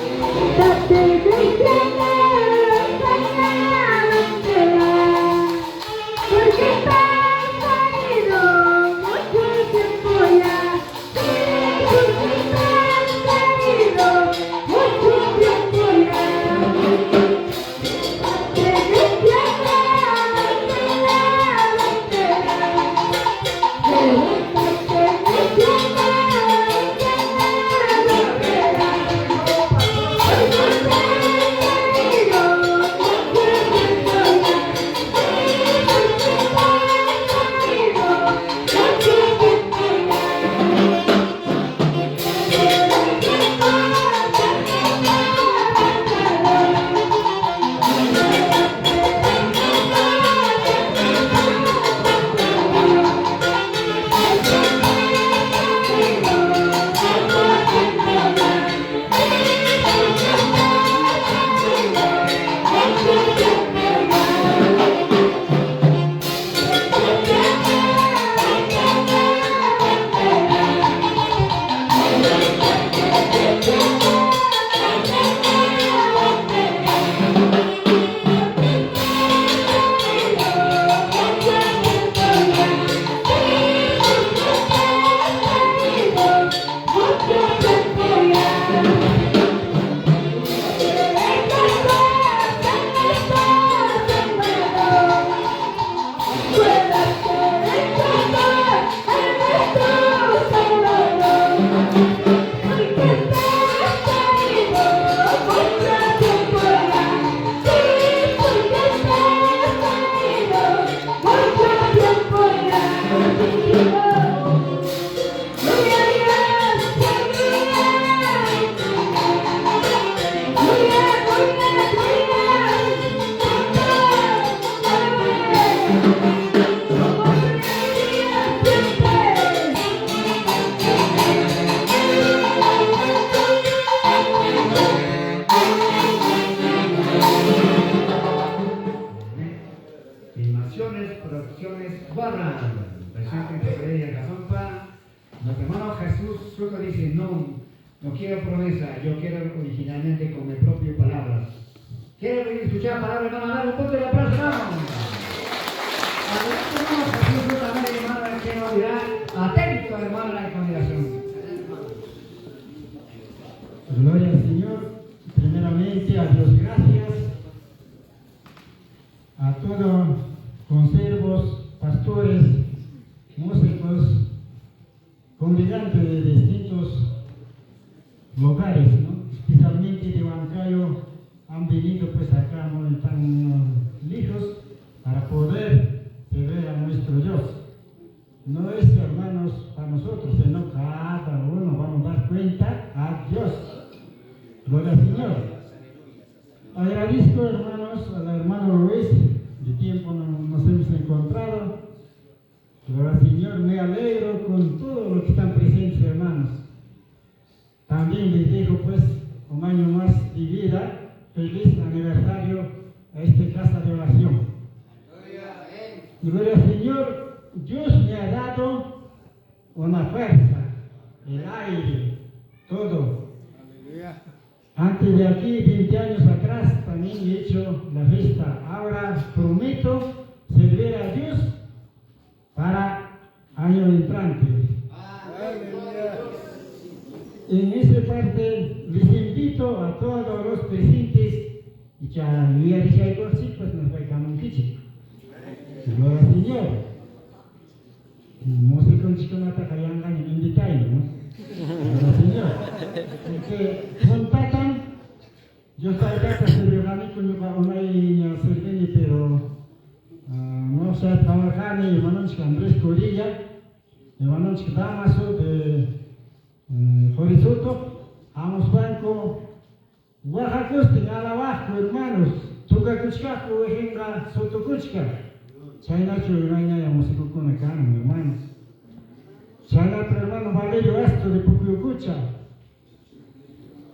Speaker 2: Producciones Barra, presente en Tepería y Arjapampa. Nuestro hermano Jesús Soto dice, no quiero promesa, yo quiero originalmente con mis propias palabras. ¿Quiere venir a escuchar palabras, hermano? Dar un punto de aplauso, hermano. Adelante, hermano Jesús Soto, hermano, que nos dirá
Speaker 3: visitantes de distintos lugares, ¿no? Especialmente de Huancayo, han venido pues acá, no tan lejos, para poder ver a nuestro Dios. No es, hermanos, para nosotros, sino cada uno vamos a dar cuenta a Dios. Gloria al Señor. Agradezco, hermanos, al hermano Luis, de tiempo nos hemos encontrado. Gloria al Señor, me alegro con todo lo que están presentes, hermanos. También les dejo pues un año más de vida. Feliz aniversario a esta casa de oración. Gloria al Señor. Dios me ha dado una fuerza, el aire, todo. Antes de aquí, 20 años atrás, también he hecho la fiesta. Ahora prometo servir a Dios para año entrante. En esta parte les invito a todos los presentes y que a mi pues nos vayamos un kichi. Gloria al Señor. Música chico mata kayangan yang invitai, ¿no? Señor, porque contatan, yo estaba acá celebrando con yo para una y pero no sé trabajar ni hermanos que Andrés Corilla, hermanos que Damaso de Horizonte, Amos Banco, Oaxaca, tinggal abajo, hermanos, Tuga Kuchkaku, Ejenga, Soto Kuchka. China churrana ya músico con acá, hermanos. China hermano Valerio Astro de Pucuyucucha.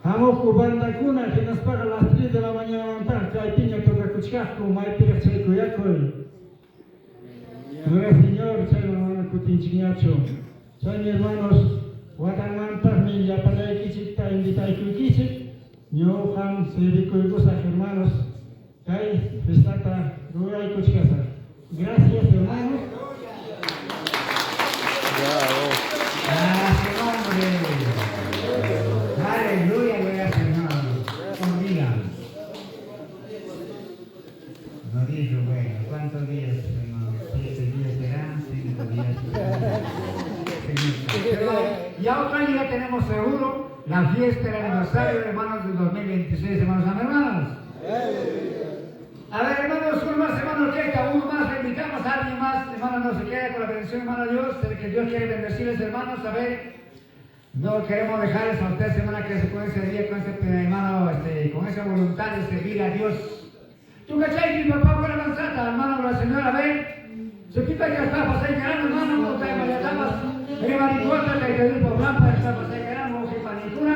Speaker 3: Amo cubanda cuna que nos paga a las 3 de la mañana levantar, que hay piña toca cuchasco, mai pira checo yaco. Gloria al Señor, China hermano Cutinchiñacho. China hermanos, Watan mantar mi ya para el kichita invita a kichit. Yo han se rico y cosas hermanos. Kai, festata, gloria y cuchasa. Gracias, hermanos.
Speaker 2: Gracias, hombre. Aleluya, gloria al Señor. Conmigo. No dijo, bueno, ¿cuántos días, hermano? 7 días serán, 5 días serán. Pero ya otro año ya tenemos seguro la fiesta del aniversario, hermanos, del 2026, hermanos, hermanos. A ver, hermanos, uno más, hermano, orquesta, uno más, le invitamos a alguien más, hermano, no se quede con la bendición, hermano Dios, que Dios quiere bendecirles, hermanos, a ver, no queremos dejarles a ustedes, hermana, que se con ese día, con ese hermano, con esa voluntad de servir a Dios. ¿Tú cachai, mi papá fue la manzana, hermano, la señora, a ver, se quita que está pasando, hermano, no te vayas, hermanito, que te digo, blanca, está pasando, no se panicuna,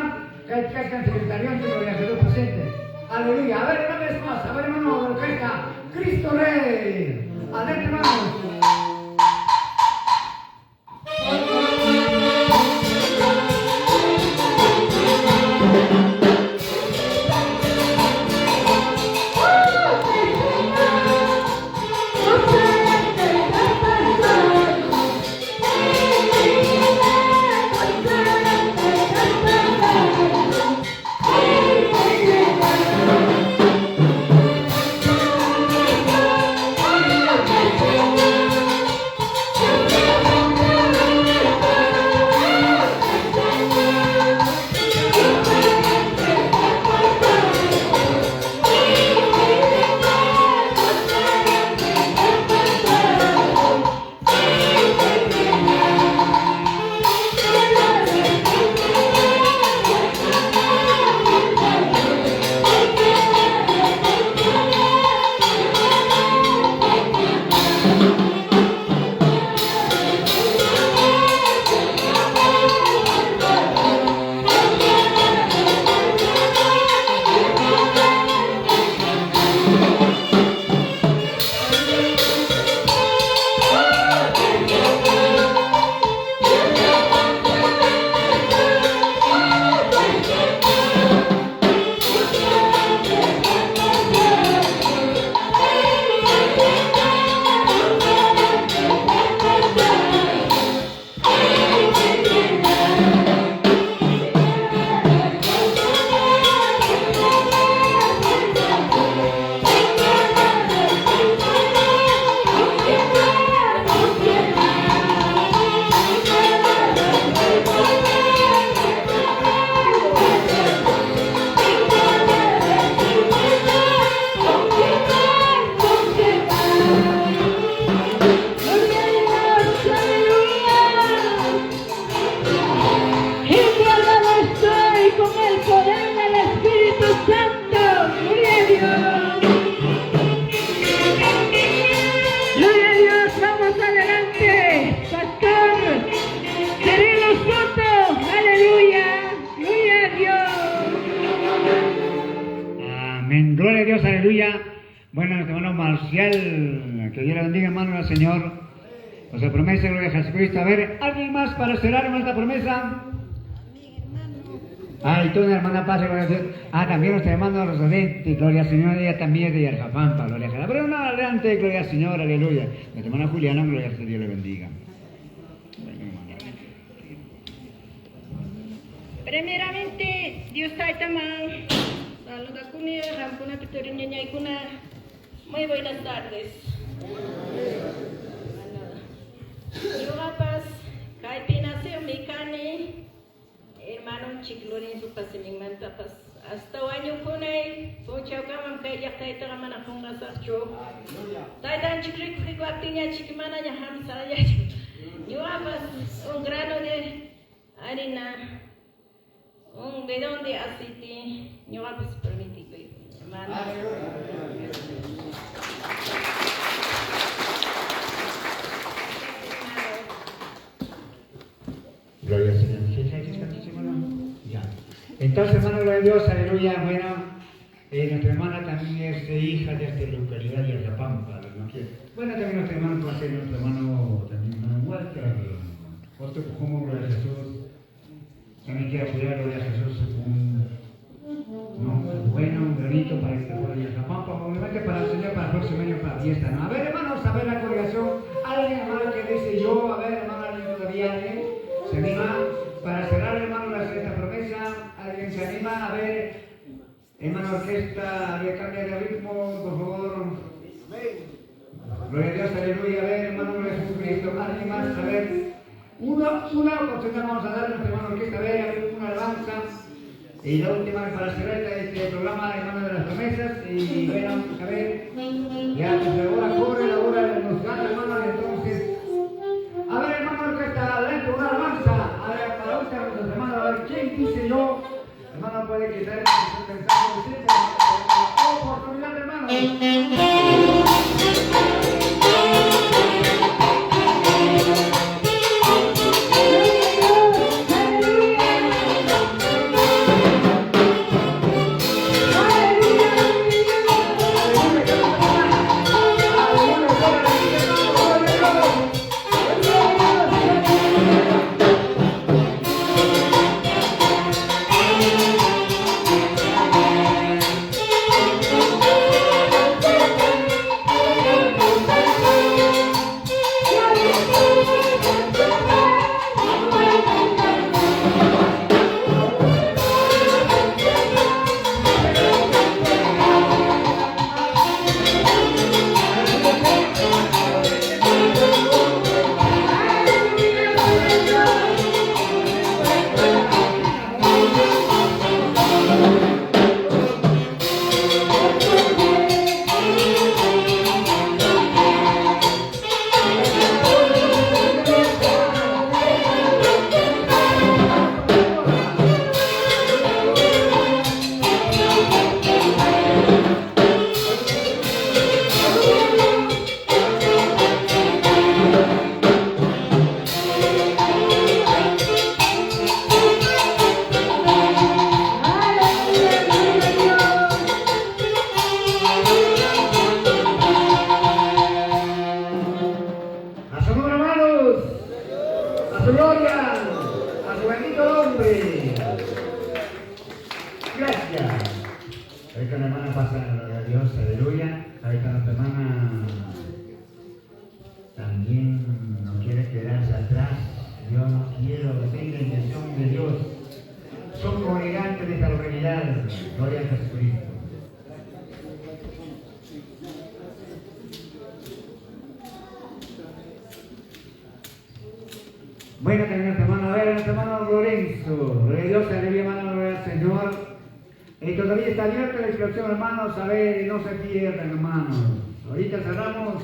Speaker 2: que hay secretarión, que lo voy a hacer presente. Aleluya. A ver, una vez más. A ver, hermano, de orquesta. Cristo Rey. Adelante, hermanos. marcial. Que Dios la bendiga, hermano, al Señor. Por su promesa, gloria a Jesucristo. A ver, ¿alguien más para cerrar esta promesa? Ah, y tú, una hermana Paz, gloria a Dios. Ah, también nuestra hermana Rosalente, gloria al Señor, ella también es de Yarjapampa, gloria a Jesús. Pero no, adelante, gloria al Señor, aleluya. Nuestra hermana Juliana, gloria al Señor, Dios le bendiga.
Speaker 9: Primeramente, Dios taitaman, saluda kunia, rampuna pitorinya ñaykuna. Muy buenas tardes. Yo paz, kay nació mi cane, hermano chiclorin su pasimin tapas. Hasta año kunay, sochao kamam kay yak taita kamana kunga sarcho. Taitan chikrik frikwatinya chikimana ya hamsa ya. Yo paz, un grano de harina. ¿De dónde así yo pues permití, hermano?
Speaker 2: Gloria al Señor. Ya. Entonces, hermano, gloria a Dios, aleluya. Bueno, nuestra hermana también es hija de esta localidad de Yarjapampa. Bueno, también nuestro hermano va a ser nuestro hermano, también hermano Walter. Otro como gloria a Jesús. También quiero apoyar, gloria a Jesús, un granito para que pueda ir a Yarjapampa, obviamente para el Señor, para el próximo año, para la fiesta, ¿no? A ver, hermanos, a ver la congregación. Alguien, hermano, que dice yo, a ver, hermano, alguien todavía se anima para cerrar, hermano, esta promesa. Alguien se anima, a ver, hermano, orquesta, ya cambia de ritmo, por favor. Gloria a Dios, aleluya, a ver, hermano, Jesucristo, alguien más, a ver. Una oportunidad vamos a dar a nuestra hermano orquesta, a ver, una alabanza. Y la última para cerrar este programa, hermano de las promesas. Y bueno, a ver, ya pues la hora corre, la hora nos gana, hermano, entonces. A ver, hermano orquesta, adelante, una alabanza. A ver, para la última nuestros hermanos, a ver, ¿quién dice yo? Hermano, puede quitar su pensamiento de la oportunidad, hermano. Bueno, también hermano, a ver, nuestro hermano Lorenzo, gloria a Dios, aleluya, hermano, gloria al Señor. Todavía está abierta la inscripción, hermanos, a ver, no se pierdan, hermanos. Ahorita cerramos,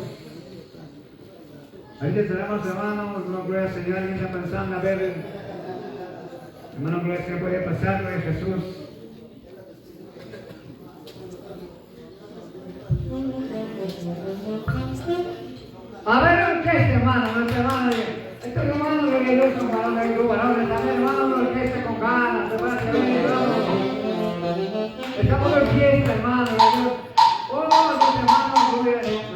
Speaker 2: hermanos, no, gloria al Señor, alguien está pensando, a ver, hermano, gloria al Señor, puede pasar, gloria a Jesús. A ver, orquesta, hermano, nuestro hermano. Estos hermanos religiosos son varones, también hermanos, orquesta con ganas, estamos en fiesta, hermano. Oh, los hermanos,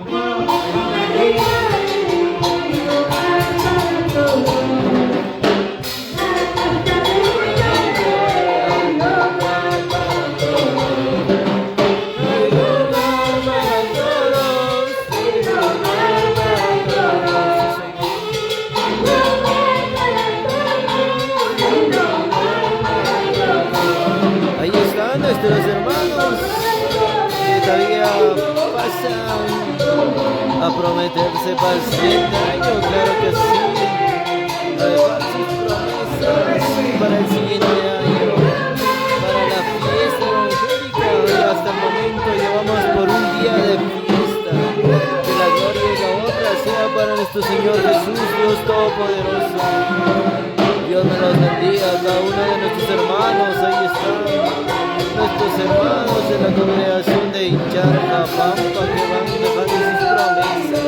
Speaker 1: a prometerse para el siguiente año, claro que sí, a dejar sus promesas para el siguiente año, para la fiesta evangélica. Y hasta el momento llevamos por un día de fiesta. Que la gloria y la honra sea para nuestro Señor Jesús, Dios Todopoderoso. Dios me los bendiga a cada uno de nuestros hermanos. Ahí están nuestros hermanos de la congregación de Yarjapampa que van dejando sus promesas.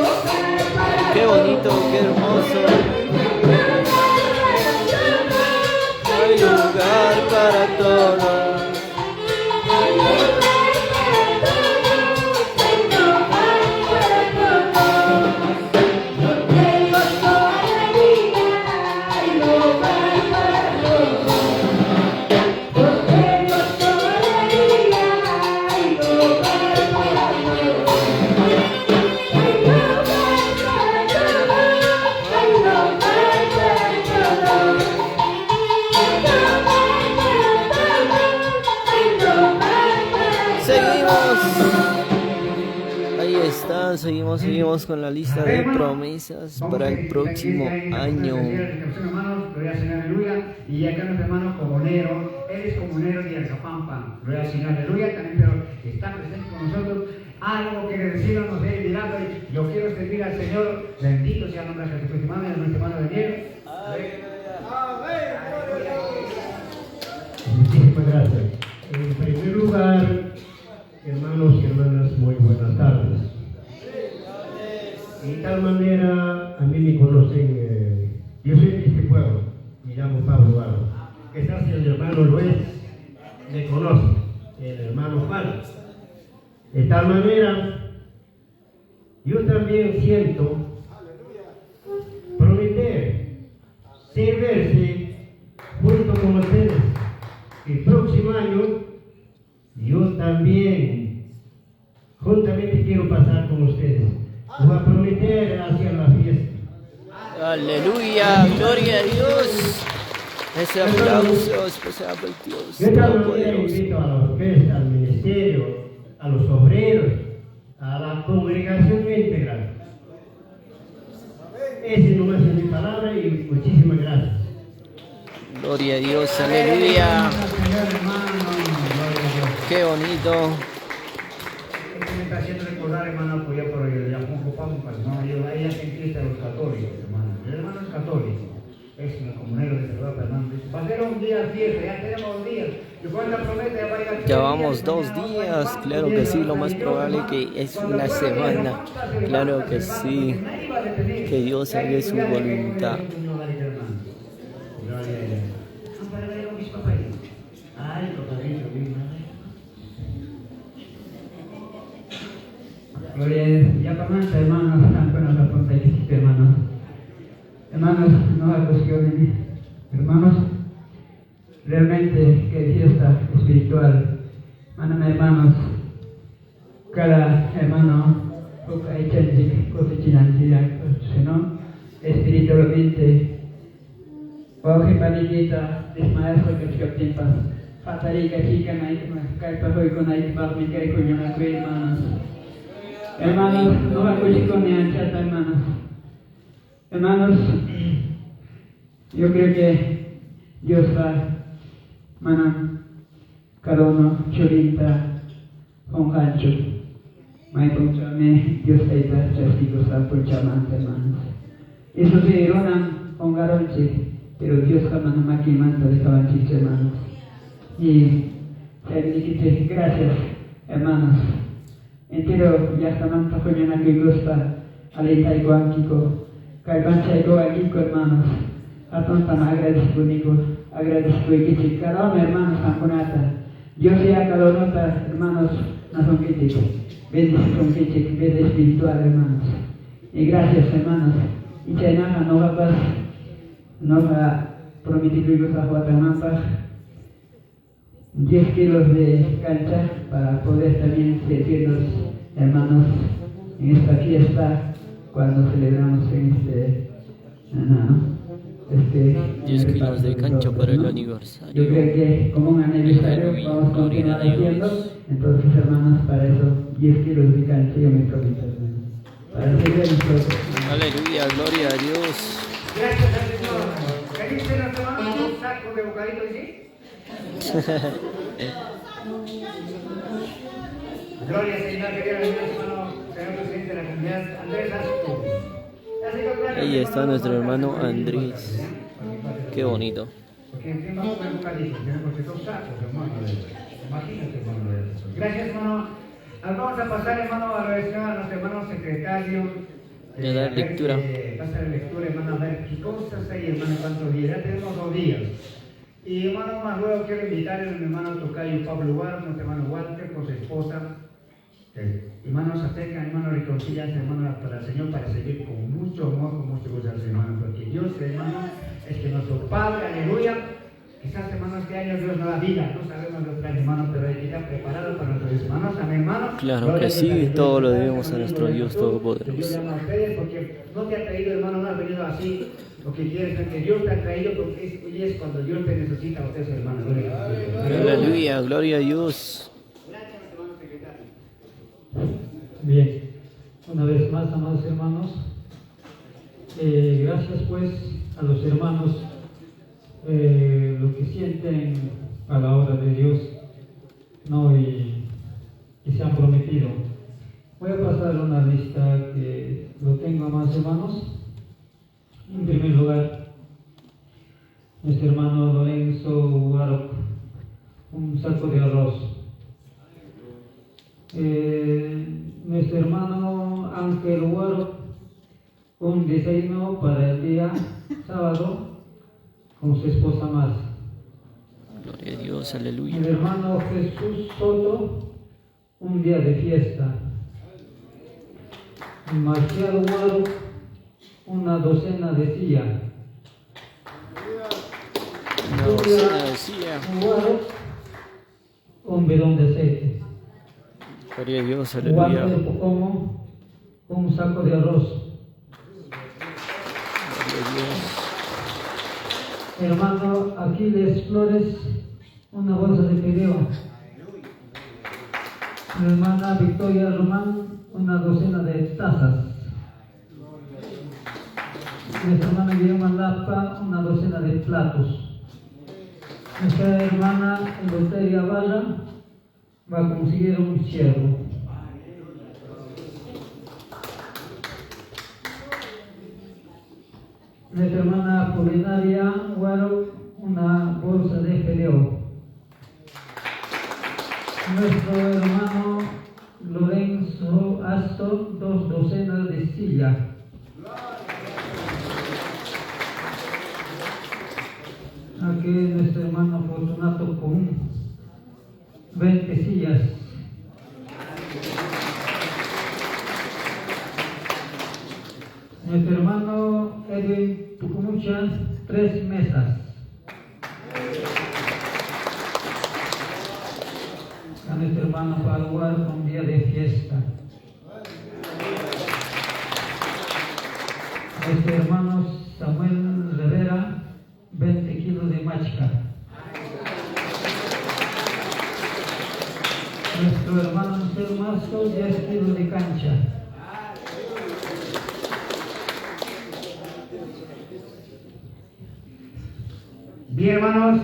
Speaker 1: Qué bonito, qué hermoso. Hay lugar para todos. Seguimos con la lista de promesas para el próximo año.
Speaker 2: Hermanos, gloria al Señor, aleluya. Y acá nuestro hermano comunero, él es comunero de Yarjapampa, gloria al Señor, aleluya. También, pero está presente con nosotros. Algo quiere decirnos, él dirá, yo quiero servir al Señor. Bendito sea el nombre de Jesucristo, hermano, y a nuestro hermano Daniel.
Speaker 6: Muchísimas gracias. En primer lugar, hermanos y hermanas, muy buenas tardes. De tal manera, a mí me conocen, yo soy de este pueblo, me llamo Pablo Barro. Quizás el hermano Luis me conoce, el hermano Juan. De tal manera, yo también siento prometer servirse junto con ustedes. El próximo año, yo también juntamente quiero pasar con ustedes. Voy a prometer hacia la fiesta.
Speaker 1: Aleluya, gloria a Dios. Ese aplauso especial para Dios.
Speaker 6: Yo también invito a la orquesta, al ministerio, a los obreros, a la congregación integral. Ese nomás es mi palabra y muchísimas gracias.
Speaker 1: Gloria a Dios, aleluya. Qué bonito.
Speaker 2: Me está haciendo recordar, hermano, pues ya por el Yarjapampa, hermano, yo ahí ya se a los católicos, hermano. El hermano es católico, es un comunero de verdad, hermano. Va a ser un día fiesta, ya tenemos un día.
Speaker 1: Ya vamos 2 días, claro que sí, lo más probable que es una semana, claro que sí, que Dios haga su voluntad.
Speaker 4: Gloria a Dios. Ya comienza, hermanos, están con la punta de hermanos. Hermanos, no acuestionen, hermanos. Realmente, que fiesta espiritual. Hermanos, cada hermano, espiritualmente, Oje Panillita, desmaestro que se obtimpas. Fatarica, chica, caipa, hoy con ahí, barmica y cuñona, hermanos. Hermanos, no acuestionen, chata, hermanos. Hermanos, yo creo que Dios va, mana, cada uno, chorinta, con gancho. May punchame, Dios está chastigos a punchamante, hermanos. Eso se ironan con garonche, pero Dios jamás no maquimanta de cabanchiche, hermanos. Y gracias, hermanos. Entero, ya está manta coñona que gusta, alita y guanquico, calvancha y guanquico, hermanos. Atontan agradezco, Nico, agradezco y que cada uno, hermanos, camponata. Dios sea cada uno, hermanos, no son críticos. Bendición que vede espiritual, hermanos. Y gracias, hermanos. Y Chainaja no va a prometer que a Guatemala 10 kilos de cancha para poder también servirnos, hermanos, en esta fiesta cuando celebramos en
Speaker 1: 10 kilos de cancha para el aniversario.
Speaker 4: Yo creo que como un aniversario vamos a continuar haciendo Entonces, hermanos, para eso 10 kilos de cancha yo me provito, hermanos. Para seguir el proceso.
Speaker 1: Aleluya, gloria a Dios.
Speaker 2: Gracias al Señor. ¿Qué dice los hermanos? Un saco de bocadito, ¿sí? Gloria al Señor, que Dios bendiga, hermano, señor presidente de la comunidad, Andrés Asco.
Speaker 1: Ahí está nuestro hermano Andrés. Qué bonito.
Speaker 2: Porque encima no hay bocadito, porque son sacos, hermano. Imagínate, hermano. Gracias, hermano. Vamos a pasar, hermano, a los hermanos secretarios.
Speaker 1: De dar lectura.
Speaker 2: Pasar lectura, hermano, a ver qué cosas hay, hermano, cuántos días. Ya tenemos 2 días. Y, hermano, más luego quiero invitar a mi hermano tocayo Pablo Guardo, nuestro hermano Walter, con su esposa. Hermanos, acercan, hermano, reconciliarse, hermano, para el Señor, para seguir con mucho amor, con mucho gozo al Señor, hermano, porque Dios, hermano, es que nuestro Padre, aleluya. Quizás, hermanos, este año Dios nos da vida, no sabemos los planes, hermanos, pero hay que estar preparado para nuestros hermanos, amén, hermano.
Speaker 1: Claro que sí, todo lo debemos a nuestro Dios Todopoderoso.
Speaker 2: Dios llama a ustedes porque no te ha traído, hermano, no ha venido así, lo que quieres, porque Dios te ha traído, porque hoy es cuando Dios te necesita a ustedes, hermano.
Speaker 1: Aleluya, gloria a Dios.
Speaker 2: Gracias, hermano secretario.
Speaker 5: Bien, una vez más, amados hermanos, gracias pues a los hermanos lo que sienten a la obra de Dios, ¿no? y se han prometido. Voy a pasar una lista que lo tengo, amados hermanos. En primer lugar, nuestro hermano Lorenzo Guaroc, un saco de arroz. Nuestro hermano Ángel Guaroc, un desayuno para el día sábado con su esposa más.
Speaker 1: Gloria a Dios, aleluya.
Speaker 5: El hermano Jesús Soto, un día de fiesta. Marcial Guaroc, una docena de silla.
Speaker 1: Una docena de silla.
Speaker 5: Guaroc, un bidón de aceite.
Speaker 1: Gloria a Dios, aleluya.
Speaker 5: Walter Pocomo, un saco de arroz.
Speaker 1: Gloria a Dios.
Speaker 5: Hermano Aquiles Flores, una bolsa de fideo. Hermana Victoria Román, una docena de tazas. Nuestra hermana Guillermo Lapa, una docena de platos. Nuestra hermana Eleuteria Barra va a conseguir un ciervo. Nuestra hermana Apolinaria Guaro, una bolsa de fideo. Nuestro hermano Lorenzo Astor, 2 docenas de silla. Aquí nuestro hermano Fortunato Común, 20 sillas. Nuestro hermano Edwin Tucumucha, 3 mesas. A nuestro hermano Palguar, un día de fiesta. Nuestro hermano Samuel Rivera, 20 kilos de machica. Nuestro hermano Anselmo Mazo, 10 kilos de cancha.
Speaker 2: Bien, hermanos,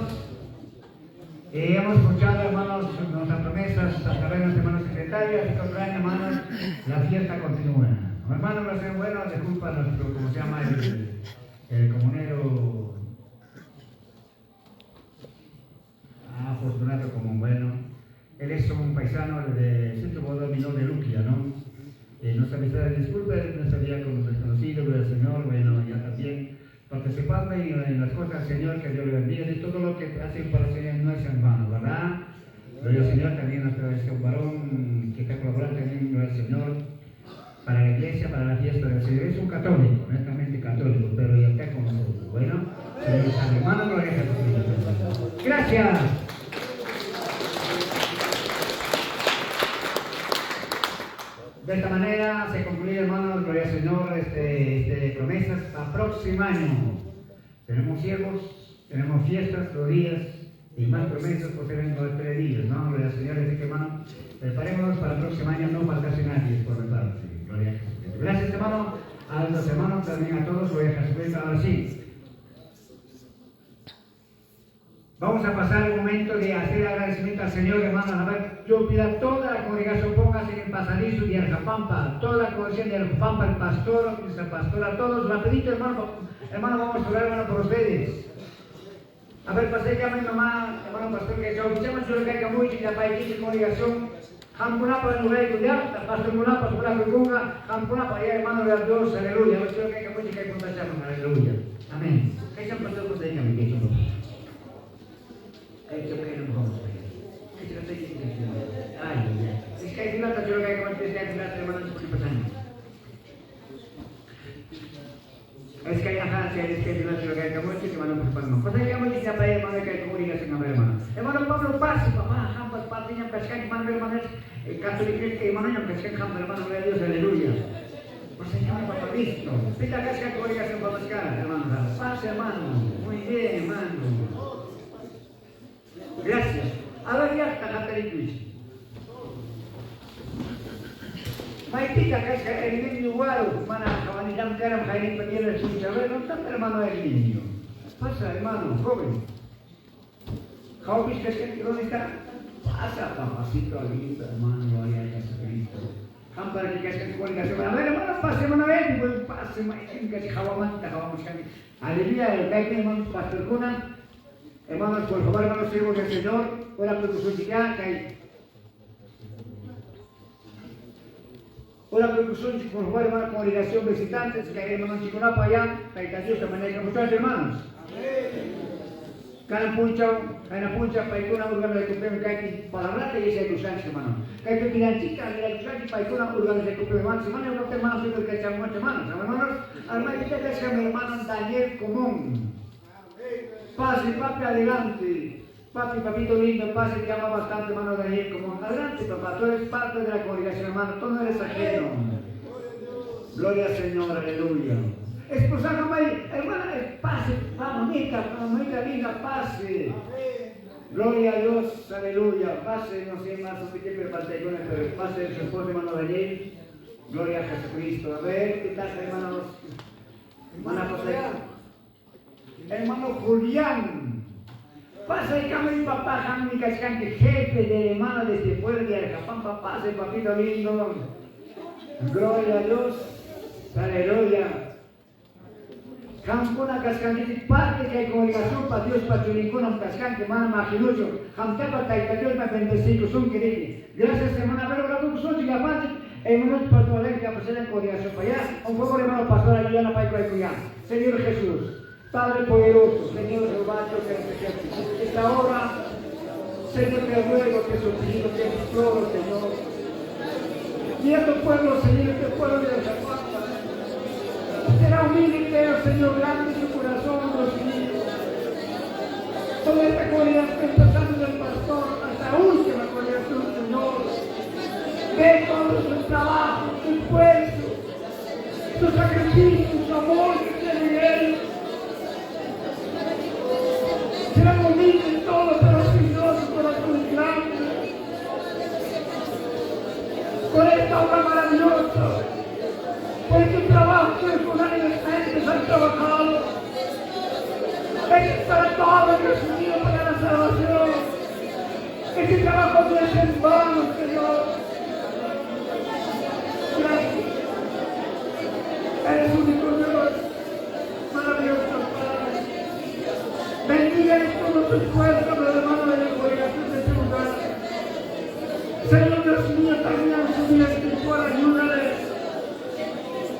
Speaker 2: hemos escuchado, hermanos, nuestras promesas a través de nuestros hermanos secretarios. Estos traen, hermanos, la fiesta continúa. Hermanos, no sean buenos, disculpa nuestro, ¿cómo se llama? El comunero Fortunato como un bueno. Él es un paisano del centro Bodor Minor de Luquia, ¿no? Nos avisa, disculpe, no sabía como desconocido, pero el Señor, bueno, ya también participando en las cosas, Señor, que Dios le bendiga, y todo lo que hacen para el Señor no es en vano, ¿verdad? Pero el Señor también, nuestro un varón que está colaborando también con el Señor para la iglesia, para la fiesta del Señor. Es un católico, netamente católico, pero ya está con nosotros. Bueno, Señor, hermano, gloria a Jesús. Gracias. De esta manera se concluye, hermanos, gloria al Señor, promesas para próximo año. Tenemos siervos, tenemos fiestas, 2 días, y más promesas posiblemente los 3 días, ¿no? Gloria al Señor, así que hermano, preparémonos para el próximo año, no faltarse nadie, por mi parte. Gloria a Jesucristo. Gracias, hermano, a los hermanos, también a todos, gloria a Jesucristo. Ahora sí, vamos a pasar un momento de hacer agradecimiento al Señor, hermanos. A ver, yo pido a toda la congregación, póngase en el pasadizo de Arjapampa, toda la congregación de Arjapampa, el pastor, la pastora, todos, rapidito, hermano, vamos a orar, hermano, por ustedes. A ver, pasé, llama a mi mamá, hermano pastor, que yo le caiga mucho y la país congregación, Hampunapa en lugar de cuidar, pastor Munapa, por la Kunga, Hampunapa, ya hermano de Dios, aleluya, a ver si le caiga mucho y que hay punta llama, aleluya, amén. ¿Qué se han pasado por ahí, amén? ¿Qué se han pasado? ¿Qué se han pasado? ¿Qué se han pasado? Ay, es que hay plata, yo le caiga mucho y que hay plata, hermano, por qué pasan. Es que hay agencia, es que no se lo caiga mucho y que van a pasar. Pues hay que mucho y para hermano que hay comunicación, hermano. Hermano Pablo Paz, papá, jamás, partiña, pescar, hermano, el católico que hermano, yo pescar, jamás, hermano, gloria a Dios, aleluya. Pues Señor, papá Cristo, pita que hay comunicación para pescar, hermano. Paz, hermano, muy bien, hermano. Gracias. Ahora ya está católico. Maitita que el niño igual, mana, cabanillam caram, jairin pendiente de su chaval, no está hermano del niño. Pasa, hermano, joven. Jaubis que ¿dónde está? Pasa, papacito lindo, hermano, vaya a Jesucristo. Hampar que es comunicación. A ver, hermano, pase, hermano, pues pase, que si jawamanta, jawamoscani. Aleluya, el caite, hermano, pastor Kuna. Hermanos, por favor, hermanos, siervos del Señor, ora por tu santidad, que hay. Ora por nosotros, por favor, hermano, congregación visitantes, que hay hermanos Chiconapa allá, que hay Dios de manera que muchos hermanos. Cada puncha, paikuna, órgano de recuperación, que hay palabrata y ese de Lusanch, hermano. Que hay pilanchica, de la Lusanch, paikuna, órgano de recuperación, hermano, no te hermanos, sino que echan muchos hermanos. Hermanos, hermano, que sea mi hermano Daniel Común. Pase, papi, adelante. Papi, papito lindo, pase, te llama bastante, hermano Daniel, como adelante, papá, tú eres parte de la congregación, hermano, tú no eres ajeno. Gloria al Señor, aleluya. Esposado, hermana, pase, mamita linda, pase. Gloria a Dios, aleluya. Pase, no sé más, no sé qué preparaste con él, pero pase su esposo, hermano Daniel. Gloria a Jesucristo. A ver, ¿qué tal, hermanos? Hermana José. Hermano Julián. Pasa y cambia mi papá, Jamni Cascante, jefe de hermano de este pueblo de Arjapampa, pase, papito lindo. Gloria a Dios, aleluya. Campuna Cascante, parte que hay congregación para Dios, para tu ninguna Cascante, hermano Majinucho, Jamtepa Taitatios, me bendecido, son queridos. Gracias, hermana, pero la conclusión, si aparte, hermanos, para tu alegría, que presenta en congregación para allá, un favor, hermano pastor, ayúdame para ir. Señor Jesús. Padre poderoso, Señor Jehová, Dios de los ejércitos, esta hora, Señor, te ruego, te suplico, te imploro, Señor. Y a tu pueblo, Señor, este pueblo de Arjapampa, será humilde, pero, Señor, grande su corazón, Dios mío. Toda esta comunidad, empezando del pastor hasta la última congregación, Señor. Ve todo su trabajo, su esfuerzo, su sacrificio, su amor que tiene él. Serán humildes todos, pero Señor, su corazón grande. Por esta obra maravillosa, por este trabajo personal y de gente que han trabajado. Es para todo, Dios mío, para la salvación. Este trabajo no es en vano, Señor. Gracias. Eres único Dios, maravilloso Padre. Bendiga en todo su esfuerzo, los hermanos de la congregación de este lugar. Señor Dios mío, también en su vida espiritual, ayúdale.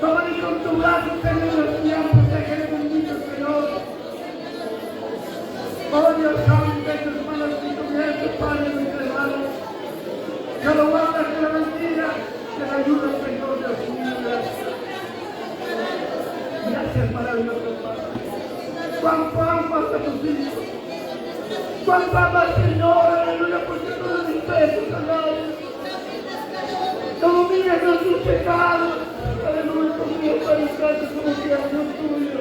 Speaker 2: Tómale con tu brazo, Señor Dios mío, protégele, bendito Señor. Oh Dios santo, de tus manos y tu bien, tu Padre, mis hermanos. Que lo guarda, que lo bendiga, que lo ayude, Señor Dios mío. Gracias, maravilloso Padre. Cuánto amas a tus hijos. Cuánto amas, Señor, aleluya, porque tú nos diste tus sagrados. Como miras nuestros pecados, aleluya, como Dios para buscarte como creación tuya.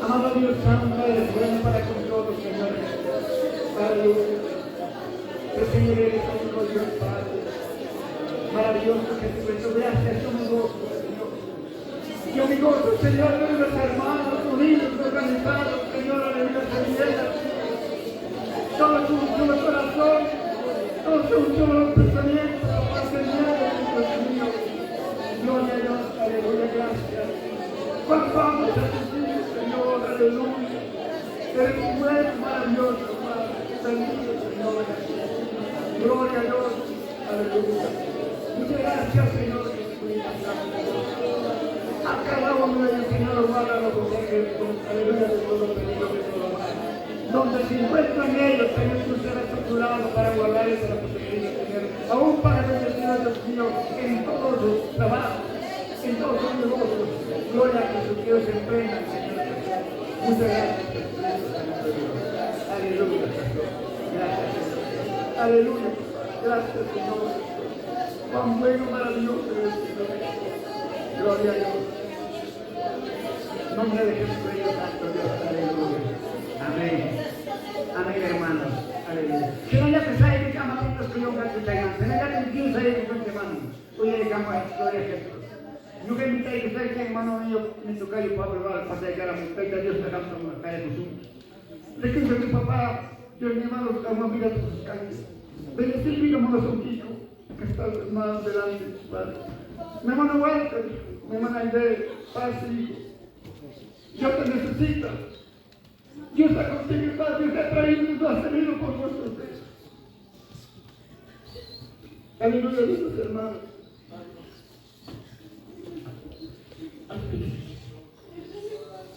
Speaker 2: Amado Dios Santo, eres bueno para con todos, Señor. Aleluya. El Señor eres único Dios Padre. Maravilloso Jesucristo, gracias, yo me gozo, Señor. Yo me gozo, Señor, de los hermanos unidos, organizados, Señor, aleluya, serviendo. Todos un solo corazón, todos un solo pensamiento, Señor, Dios mío. Gloria a Dios, aleluya, gracias. Cuando vamos a decir, Señor, aleluya. Eres un buen, maravilloso, Padre. Bendito, Señor. Gloria a Dios, aleluya. Muchas gracias, Señor Jesucristo. A cada uno de ellos, Señor, guarda los protege, aleluya, de todo peligro, de todo mal. Donde se encuentran ellos, Señor, tú serás estructurado para guardarles de la protegencia, Señor. Aún para bendecir, Dios mío, en todos los trabajos, en todos los negocios. Gloria a Jesucristo, se emprendan, Señor. Muchas gracias, aleluya, Señor. Gracias, Señor. Aleluya. Gracias, Señor. Cuán bueno, maravilloso es, Señor. Gloria a Dios. Nombre de Jesucristo, Santo Dios. Aleluya. Amén. Amén, hermanos. Aleluya. Si no ya pensáis que llama a los que yo gato tengan. Se me da el Dios ahí que son hermanos. Hoy le llamo a Gloria a Jesús. Yo que invitáis que estáis hermano mío, me toca yo para volver al pasar de cara a mi peita. Dios te canta una calle de Jesús. Recuerdo que papá, Dios mi hermano, estamos mirando sus calles. Bendecir mi hermano Sonquico, que está más delante, Padre. Mi hermano Walter, mi hermana Aide, Padre, hijo. Dios te necesita. Dios está contigo, Padre. Dios te ha traído y nos ha servido por vuestros deseos. Aleluya, mis hermanos.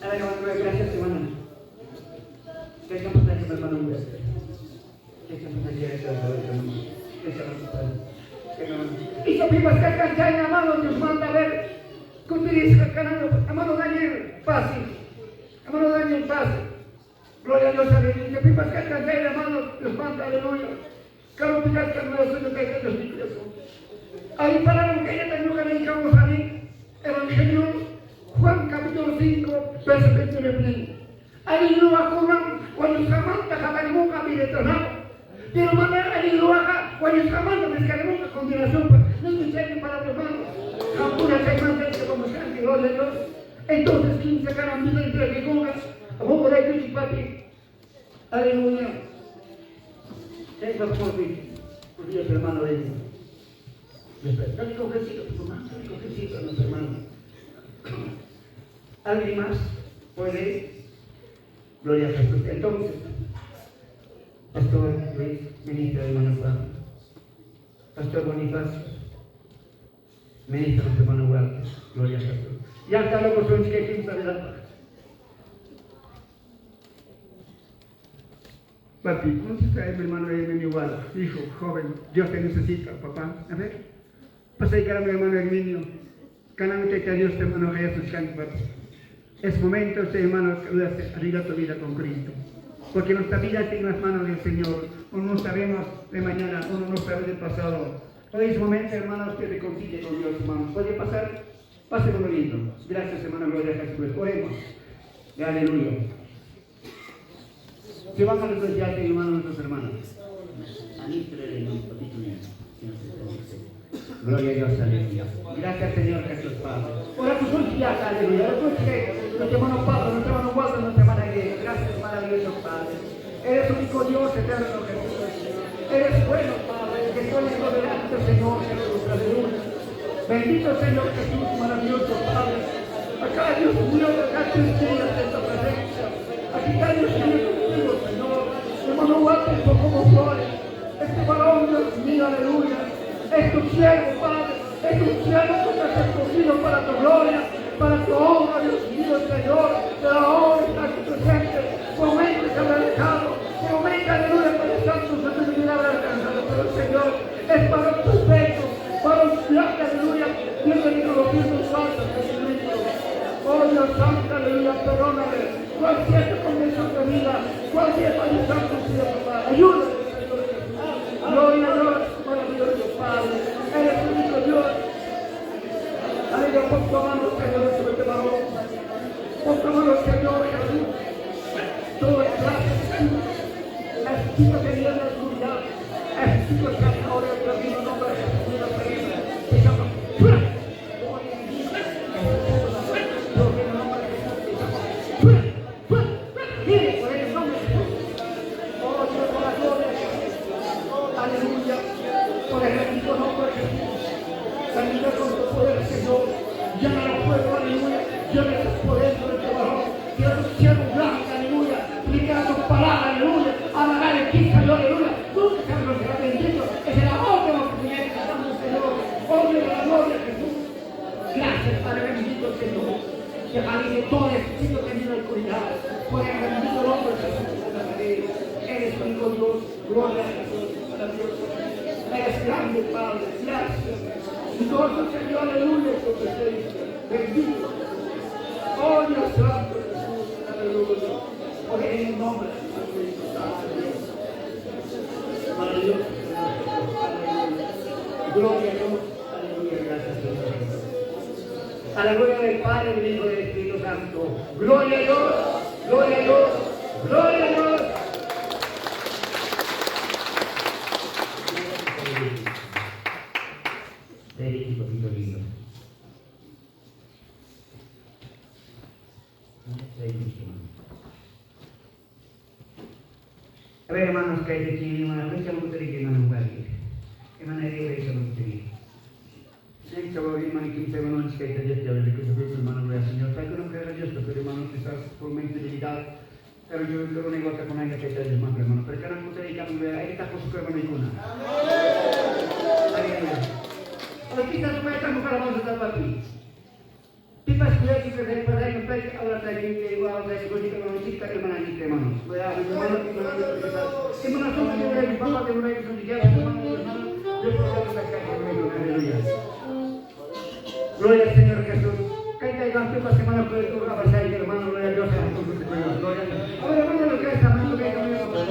Speaker 2: A ver, hermano, gracias, hermano. ¿Qué estamos haciendo, hermano? Y supimos que alcanzar en amado Dios manda a ver que utiliza el canal, amado Daniel, fácil, amado Daniel, fácil. Gloria a Dios, aleluya. Y supimos que alcanzar en amado Dios manda, aleluya. Caro Pilar, que no es lo que hay Dios mío. Ahí pararon que ya tengo que dedicamos a mí, Evangelio, Juan capítulo 5, verso 29. Aleluya, cuando Samantha Jabarimuca mire tornado. Pero mandar aleluya, cuando Samantha me escaremos a continuación, no es misterio para tu hermano. Japura que más de como sangre, gloria a Dios. Entonces, 15 carambitas entre que congas, a por ahí, y papi. Aleluya. Eso es por Dios, hermano de Dios. Dale cojecito, tu hermano, dale cojecito a nuestro hermano. ¿Alguien más puede? Gloria a Jesús. Entonces, Pastor Luis, ministro de hermano Juan, Pastor Bonifacio, ministro de hermano Walter, gloria a Jesús. Ya está lo que son que quinta de la paz. Papi, ¿cómo está mi hermano Herminio? Hijo, joven, Dios te necesita, papá. A ver, pasa a llegar a mi hermano Herminio. Canamente que Dios te hermano Jesús, papi. Es momento, hermano, que arriba tu vida con Cristo. Porque nuestra vida está en las manos del Señor. Uno no sabemos de mañana, uno no sabe del pasado. Hoy es momento, hermanos, que reconcilie con Dios, hermanos. ¿Puede pasar? Pase con lindo. Gracias, hermano, gloria a Jesús. Oremos. Aleluya. Se van a reconciliar, hermanos, nuestros hermanos. Gloria a Dios, aleluya. Gracias, Señor Jesús, Padre. Oramos un día, aleluya. Nuestro hermano Pablo, nuestro hermano Walter, nuestra hermana Iglesia. Gracias, maravilloso Padre. Eres único Dios eterno, Jesús. Eres bueno, Padre, que estoy delante, Señor Jesús, aleluya. Bendito Señor Jesús, maravilloso Padre. Acá, Dios mío, acá tú estás en esta presencia. Aquí está Dios mío contigo, Señor. Hermano Walter, como flores. Este varón, Dios mío, aleluya. Es tu siervo, Padre. Es tu siervo que te has escogido para tu gloria, para tu obra, Dios mío, Señor. De la obra está aquí presente. Momento que habrá dejado. Momento, aleluya, para el santo se te habrá alcanzado. Pero el Señor es para tu pecho, para un viaje, aleluya. Bienvenido a los pies del Santo Jesucristo. Oh Dios Santo, aleluya, perdóname. Cualquier condición de vida, cualquier condición de vida, papá. Ayúdame, Señor Jesús. Gloria a Dios, maravilloso Padre. Eres único Dios. Aleluya, por tu mano, Señor, sobre este varón. Por tu mano, Señor Jesús.
Speaker 10: por eso de este varón. Dios cielo blanco, aleluya. Predicar tu palabra, aleluya. Alabar el Cristo, aleluya. Nunca será bendito. Es el amor que nos tiene que damos, Señor. Oh, Dios de la gloria a Jesús. Gracias, Padre bendito, Señor. Que alinee todo espíritu que viene de oscuridad. Por el bendito nombre de Jesús de Nazaret. Eres único Dios. Gloria a Jesús. Maravilloso. Eres grande, Padre. Gracias. Y todo Señor, aleluya, tu presencia. Bendito. Oh, Dios santo Jesús. Aleluya. Por en el nombre de Jesús. Maravilloso. Gloria a Dios. Aleluya. Gracias, Señor. A la gloria del Padre, del Hijo y del Espíritu Santo. Gloria a Dios, gloria a Dios, gloria a Dios. Lindo, lindo. A ver, hermanos, que hay de aquí, hermanos, no echamos de que hermanos, hermanos, hermanos, que hay de Señor, tal que no creas Dios, pero hermanos, quizás por mente debilidad, pero yo lo negocio con alguien que hay de más, hermanos, pero que no nos dedicamos a ahí está por su hermano ninguna. Ahora quizás no estamos para vamos a estar aquí. Tipas que se para ir para ahora está que igual de que hermanos, chica hermana ni hermanos. Voy a hermanos que hermanos son de papá de una que son de hermanos, yo puedo sacar conmigo, aleluya. Gloria al Señor Jesús. Caita y van para semana puede tu abrazar y hermano, gloria a Dios, gloria a Dios. Ahora hermano, lo que es amén, que conmigo para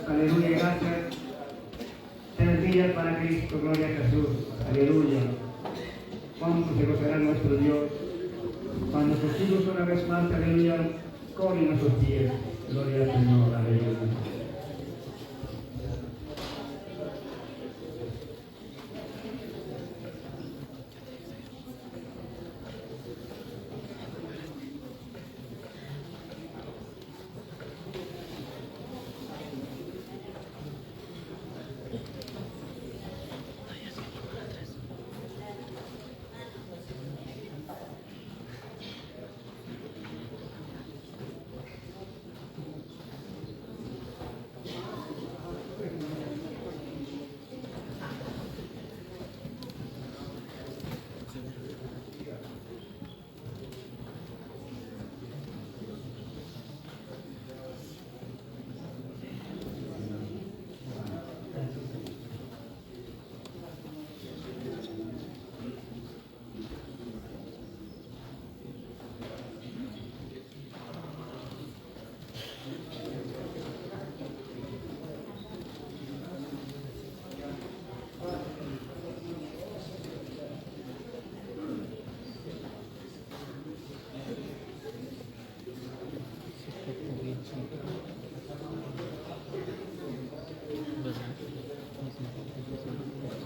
Speaker 2: aleluya, gracias. Tres días para Cristo, gloria a Jesús, aleluya. ¿Cuánto se gozará nuestro Dios? Cuando sus hijos una vez más, aleluya, corren a sus pies, gloria al Señor, aleluya.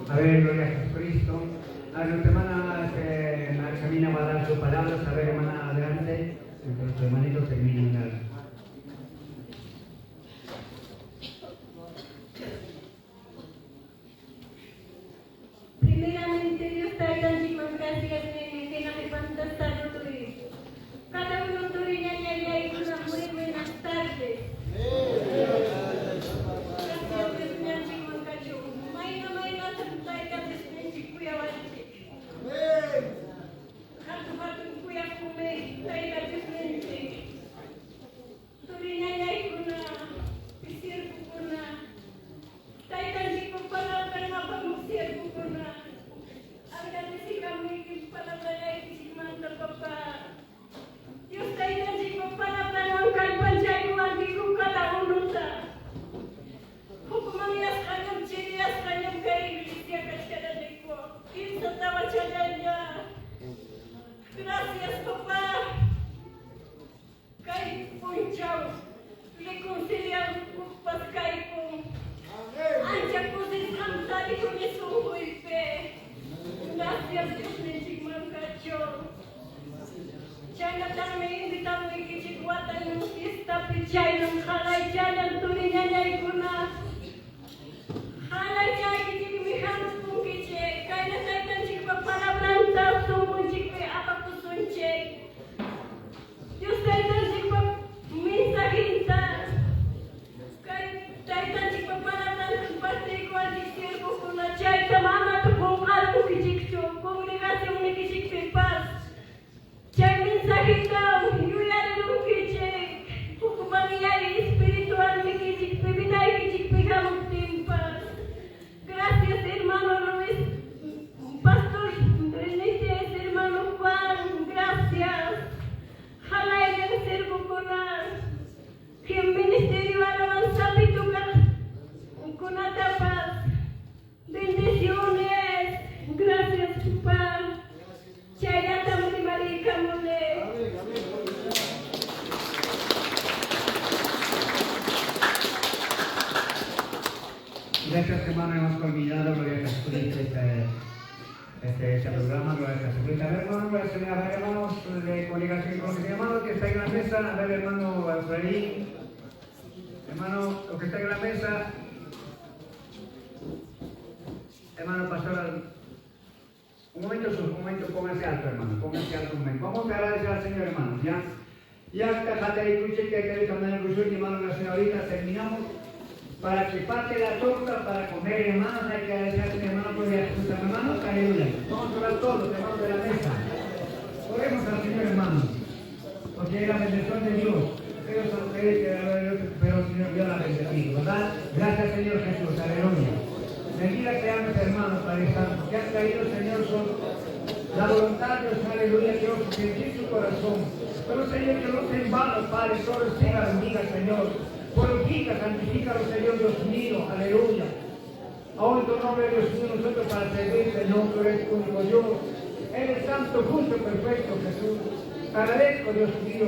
Speaker 2: A ver, gloria a Jesucristo. A ver, nuestra hermana Arcamina va a dar sus palabras. A ver, hermana, adelante. Nuestros hermanitos terminan.
Speaker 9: Primeramente, Dios te agradezco, gracias que nos levantas salud. Cada uno de y una muy buenas tardes. Gracias, papá. Kay punchaw, reconciliar pas kay po. Ancha po din samtali ko ni Suhoy pe. Gracias, Dios ni Sigmang Kacho. Chana tan may invitado ni Kichikuatan yung sista pichay ng halay dyan ang tuloy niya ko na. Halay niya kichikimihan po kiche. Kaya na tayo tan chikipagpanabranta sumunchik pe apakusunchik. Dios tayo tan minsahinta. Kaya tayo tan chikipagpanabranta pasti ko ang sirko ko na chay tamama to kung alam kichikcho. Komunikasyon ni kichikpipas. Chay minsahinta yuyari nung kichik. Hukumangiyari espiritual ni kichikpibinay kichikpigamong timpas. Gracias, hermano Luis, Pastor Benítez, hermano Juan, gracias. Jalay ng servo ko na yung ministerio alabanza pituka ko na tapas. Bendiciones, gracias pa. Chayata muli marika muli.
Speaker 2: Gracias, hermano, hemos culminado, gloria a Jesucristo, este programa, gloria a Jesucristo. A ver, hermano, a ver, hermanos de comunicación con los hermanos que están en la mesa, a ver, hermano Efraín, hermano, los que están en la mesa, hermano Pastor, un momento, pónganse alto, hermano, pónganse alto un momento. Vamos a agradecer al Señor, hermanos, ¿ya? Ya, cájate ahí, escuché que hay que cambiar el curso, hermano, la señora, ahorita terminamos. Para que parte la torta para comer, hermanos, hay que agradecer a mi hermano por el Jesús, hermanos, aleluya. Vamos a orar todos, hermanos de la mesa. Oremos al Señor, hermanos, porque es la bendición de Dios. Ustedes son ustedes que pero el Señor Dios la bendecido, ¿verdad? Gracias, Señor Jesús, aleluya. Bendiga que ames, hermanos, Padre Santo, que han caído, Señor, son la voluntad de Dios, aleluya, Dios, que en su corazón. Pero, Señor, que no se en vano, Padre, solo siga bendiga, Señor. Purifica, santifícalo, Señor Dios mío, aleluya. Ahora en tu nombre, Dios mío, nosotros para servirte, no tú eres único Dios. Eres santo, justo, perfecto, Jesús. Te agradezco, Dios mío,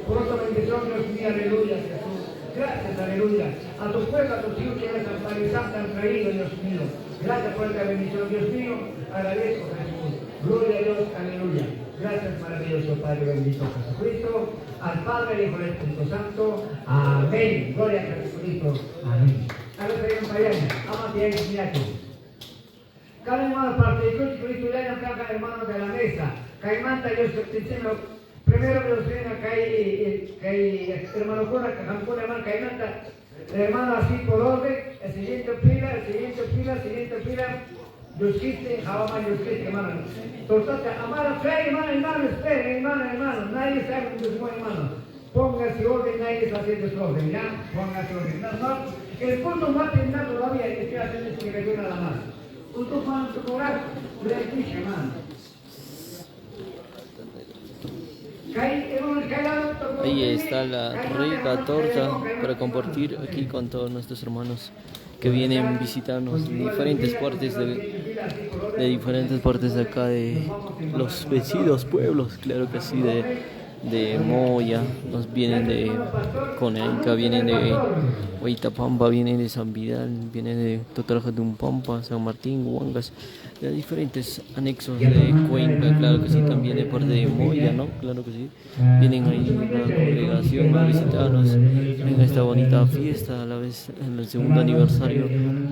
Speaker 2: por otra bendición, Dios mío, aleluya, Jesús. Gracias, aleluya. A tus pueblos, a tus hijos que eres santo han traído, Dios mío. Gracias por esta bendición, Dios mío. Agradezco, Jesús. Gloria a Dios, aleluya. Gracias, maravilloso Padre bendito Jesucristo. Al Padre, al Hijo y al Espíritu Santo. Amén. Gloria a Jesucristo. Amén. A los que nos vayan, ama bien, mira tú. Cada hermano parte de Cristo ya no cada hermano de la mesa. Caimanta, yo estoy diciendo, primero que los ven acá y hermano Cura, hermano Caimanta, hermano así por orden, el siguiente fila, Yusquiste, Jabama, Yusquiste, hermano. Entonces, amado, fe, hermano, espere, hermano, nadie sabe con su hermano. Póngase orden, nadie está haciendo su orden, ¿ya? Póngase orden. No, el punto no ha terminado todavía, y estoy haciendo explicación nada más. Usted Juan, tu corazón, le dice, hermano.
Speaker 1: Ahí está la rica torta para compartir aquí con todos nuestros hermanos que vienen a visitarnos de diferentes partes de diferentes partes de acá, de los vecinos pueblos, claro que sí, de Moya, nos vienen de Coneaica, vienen de Huaytapamba, vienen de San Vidal, vienen de Totaljatunpampa, San Martín, Huangas, de diferentes anexos de Cuenca, claro que sí, también de parte de Moya, ¿no? Claro que sí, vienen ahí la congregación a visitarnos en esta bonita fiesta, a la vez en el segundo aniversario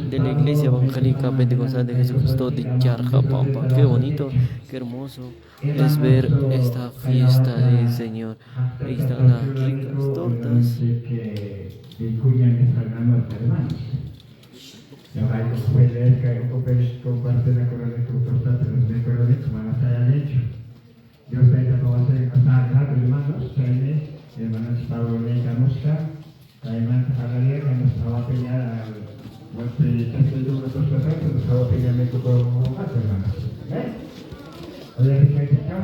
Speaker 1: de la Iglesia Evangélica Pentecostal de Jesucristo de Charjapampa. Qué bonito, qué hermoso es ver esta fiesta del Señor. Ahí están las ricas tortas.
Speaker 7: Dios te ha dado hermanos, hermanos Pablo Leca Mosca, Caimán Jalaria, que nos estaba a pelear al golpe de los tratados, nos estaba a pelear México más hermanos. Oye, ¿qué es esto?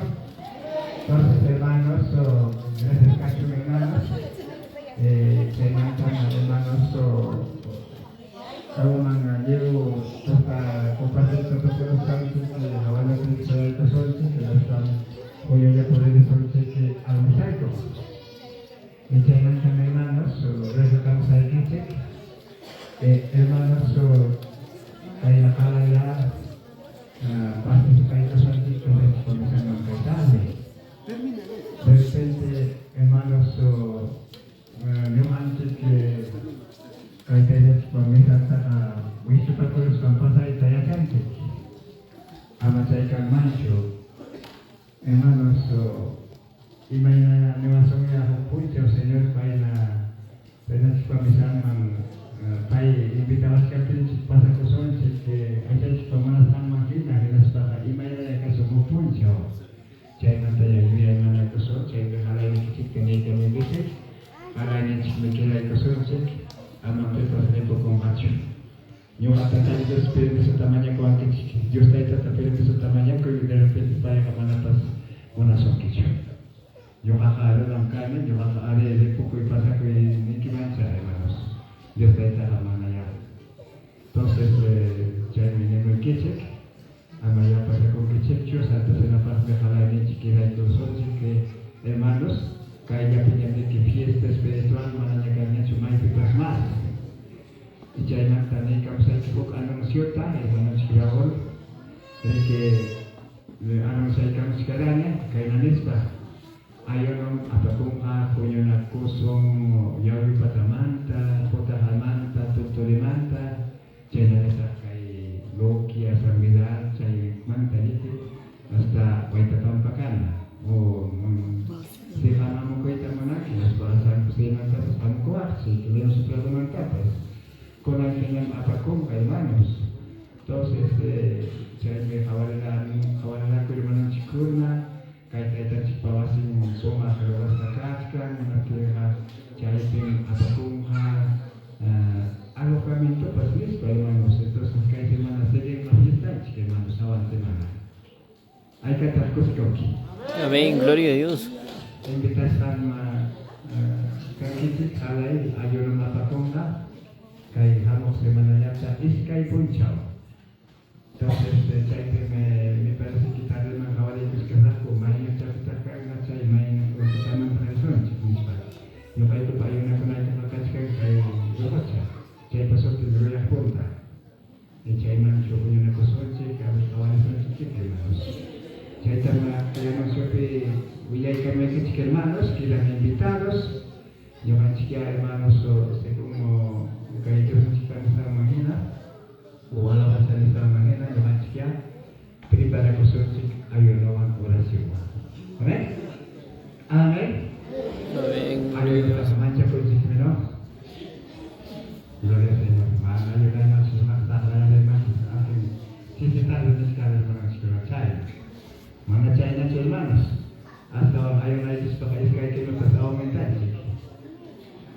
Speaker 7: Entonces, hermanos, gracias Cacho, hermanos, se mandan hermanos, Kauman llevo hasta compartir con todos los cantos de la banda de Israel Casolte, que ya están hoy ya poder decir al mosaico. Y ya mandan hermanos, rezamos a Equiche, hermanos, hay la cara ya, parte de Caíto Santi, que comenzamos a cantarle. De repente, hermanos, yo antes que hay veces comienza a wisu para los campos de Tayacante, a Mataica Mancho, hermanos, y mañana me va a soñar a punto, señor, para la verdad que comenzamos para invitar a que pasa cosas que hay que tomar las máquinas que las para y mañana que somos punto, ya no te ayuda en la cosa, ya no hay que tener que me dice, ahora ni me queda cosas amante de poco macho. Yo hasta que Dios espero de su tamaño con que Dios está espero de su tamaño que de repente está en camanatas una sonquilla. Yo bajaré la carne, yo bajaré de poco y pasa que ni que mancha, hermanos. Dios está en la mano ya. Entonces, ya me nemo el queche, amaya pasa con queche, yo hasta se la parte de jalar de chiquera y todos los que hermanos. Kaya penyakit ke fiesta espiritual menanyakannya cuma itu más. Ijainan tani kam saya cukup anu siota ya anu sikiraol. Jadi ke anu saya kam sekarang kaya nisbah. Ayo nom apa pun punya nak kosong yawi patamanta, kota halmanta, tutulimanta. Jangan tak kaya loki asam bidan saya manta itu hasta waita pampakan. Oh, si ganamos cuenta monarquía, las cosas se nos han coarse, que le nos superan capas, con la que nos apacón, hermanos. Entonces, ya me jabalala que hermano chicurna, kaita chipawasin soma jarolas takaskan, una tierra ya tienen apacón, alojamiento para hermanos. Entonces, kaita hermanas de la fiesta, hermanos, avan semana. Hay que hacer cosas que aquí.
Speaker 1: Amén, gloria a Dios.
Speaker 7: Invitasan kakiti alay ayo na Kay hamos semana ya iskay punchao. Entonces, me parece que tarde más ahora y es que rasco, mañana está carga, chay, mañana con su cama para el suelo, principal. Yo para esto para una con la que no casca, chay, yo cocha. Chay pasó que me voy a junta. Y chay mancho con una cosa, chay, que a ver, ahora es una chiquita, hermanos. Chay también, ya no sé que voy a ir a que chique hermanos, que eran invitados. Yo me chiquea hermanos, como que yo me chiquea esta mañana. Wala basa ni sa manena yung mansya, prepara ko sa ayon naman orasyon. Amen? Amen? Ayon naman sa mansya ko sa no? Gloria al Señor. Mana yun na mas sumakta na naman sa akin. Sisitado na sa mga spiritual. Mga chay na sa hermanos. Hasta ayon na gusto kayo kahit kino sa aumentan.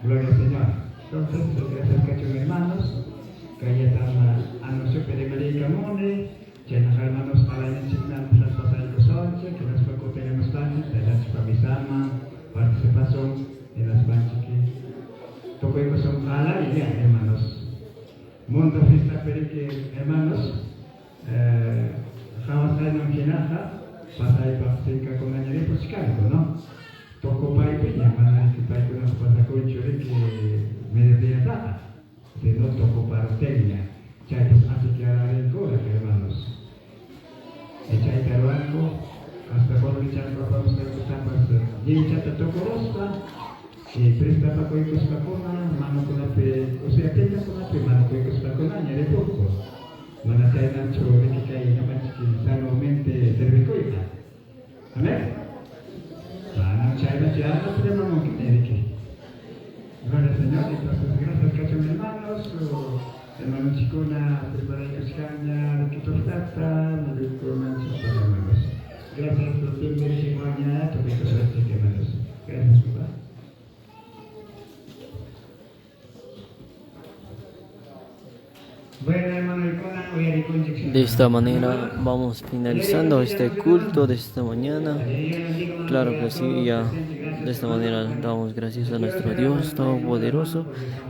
Speaker 7: Gloria al Señor. Entonces, gracias kachong hermanos. Kaya tama ano sa peremericamone, que nos hermanos para enseñar las pasar los 11, que las poco tenemos también, de las pamisama, participación en las banchas que toco y son jala y ya, hermanos. Mundo fiesta perique, hermanos, jamás hay no quienaja, pasa y pasika con añadir pues chicanco, ¿no? Toco pa y piña, hermanos, que pa y con las pasa con chore que medio de plata. Se no tocó para técnica, chay pues hace que hará el cora, hermanos. El chay peruano, hasta por el chay para usted está pasando. Y el chay te tocó rosta, y presta para que costa con mano con la pe, o sea, tenga con la pe, mano que costa con la de poco. Mana chay nacho, que chay no manches que sanamente cervicoida. Amén. Mana chay na chay no tenemos que tener que. Gloria al Señor, entonces gracias cacho hermanos, hermano Chicona, prepara la escaña, que tortata, me dijo manchas para hermanos. Gracias por tu bendición, tu bendición, hermanos. Gracias, papá.
Speaker 2: Bueno, hermano Icona, hoy hay conjección.
Speaker 1: De esta manera vamos finalizando este culto de esta mañana. Claro que sí, ya de esta manera damos gracias a nuestro Dios Todopoderoso,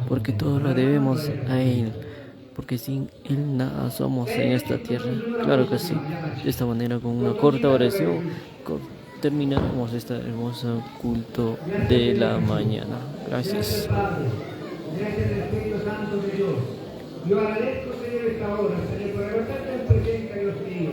Speaker 1: porque todo lo debemos a Él, porque sin Él nada somos en esta tierra. Claro que sí. De esta manera, con una corta oración, terminamos este hermoso culto de la mañana. Gracias.
Speaker 2: Gracias Espíritu Santo de Dios. Yo agradezco, Señor, esta hora, Señor, por haber estado en presencia, Dios mío.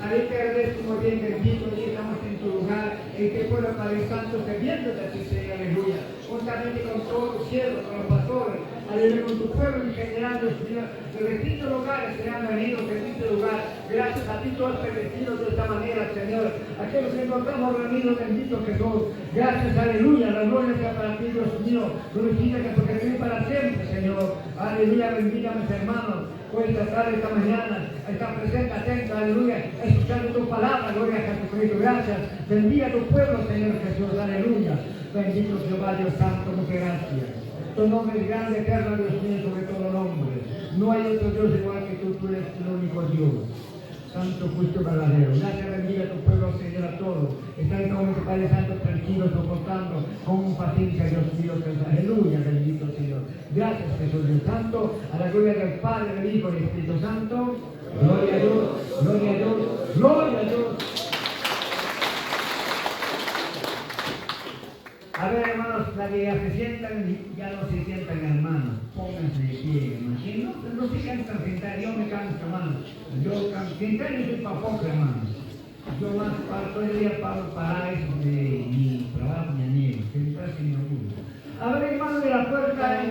Speaker 2: A ti te agradezco, muy bien, bendito, y estamos en tu lugar, en que pueda Padre Santo, sirviéndote a ti, Señor, aleluya. Juntamente con todos los cielos, con los pastores, aleluya, con tu pueblo en general, Dios mío, de distintos lugares se han venido, de distintos lugares. Gracias a ti, todos permitidos de esta manera, Señor. Aquellos que encontramos reunidos, bendito Jesús. Gracias, aleluya, la gloria sea para ti, Dios mío. Glorifícate porque vive para siempre, Señor. Aleluya, bendiga a mis hermanos. Puedes tratar esta mañana, está presente, atento, aleluya, escuchando tu palabra, gloria a Jesucristo. Gracias. Bendiga a tu pueblo, Señor Jesús, aleluya. Bendito Jehová, Dios Santo, muchas gracias. Tu nombre es grande, eterno, Dios mío, sobre todo nombre. No hay otro Dios igual que tú eres el único Dios. Santo, justo, verdadero. Gracias, bendiga a tu pueblo, Señor, a todos. Está en momento, Padre Santo, tranquilo, soportando, con paciencia, Dios mío, aleluya, bendito Señor. Gracias, Jesús, Dios Santo, a la gloria del Padre, del Hijo y del Espíritu Santo. Gloria a Dios, gloria a Dios, gloria a Dios. A ver, hermanos, la que ya se sientan, ya no se sientan, hermanos. Pónganse de pie, hermanos. Si no se cansan sentar, yo me canso, hermanos. Yo sentar y soy para poco, hermanos. Yo más todo el día para eso de mi trabajo, mi amigo. Sentarse y no gusta. A ver, hermanos, de la puerta.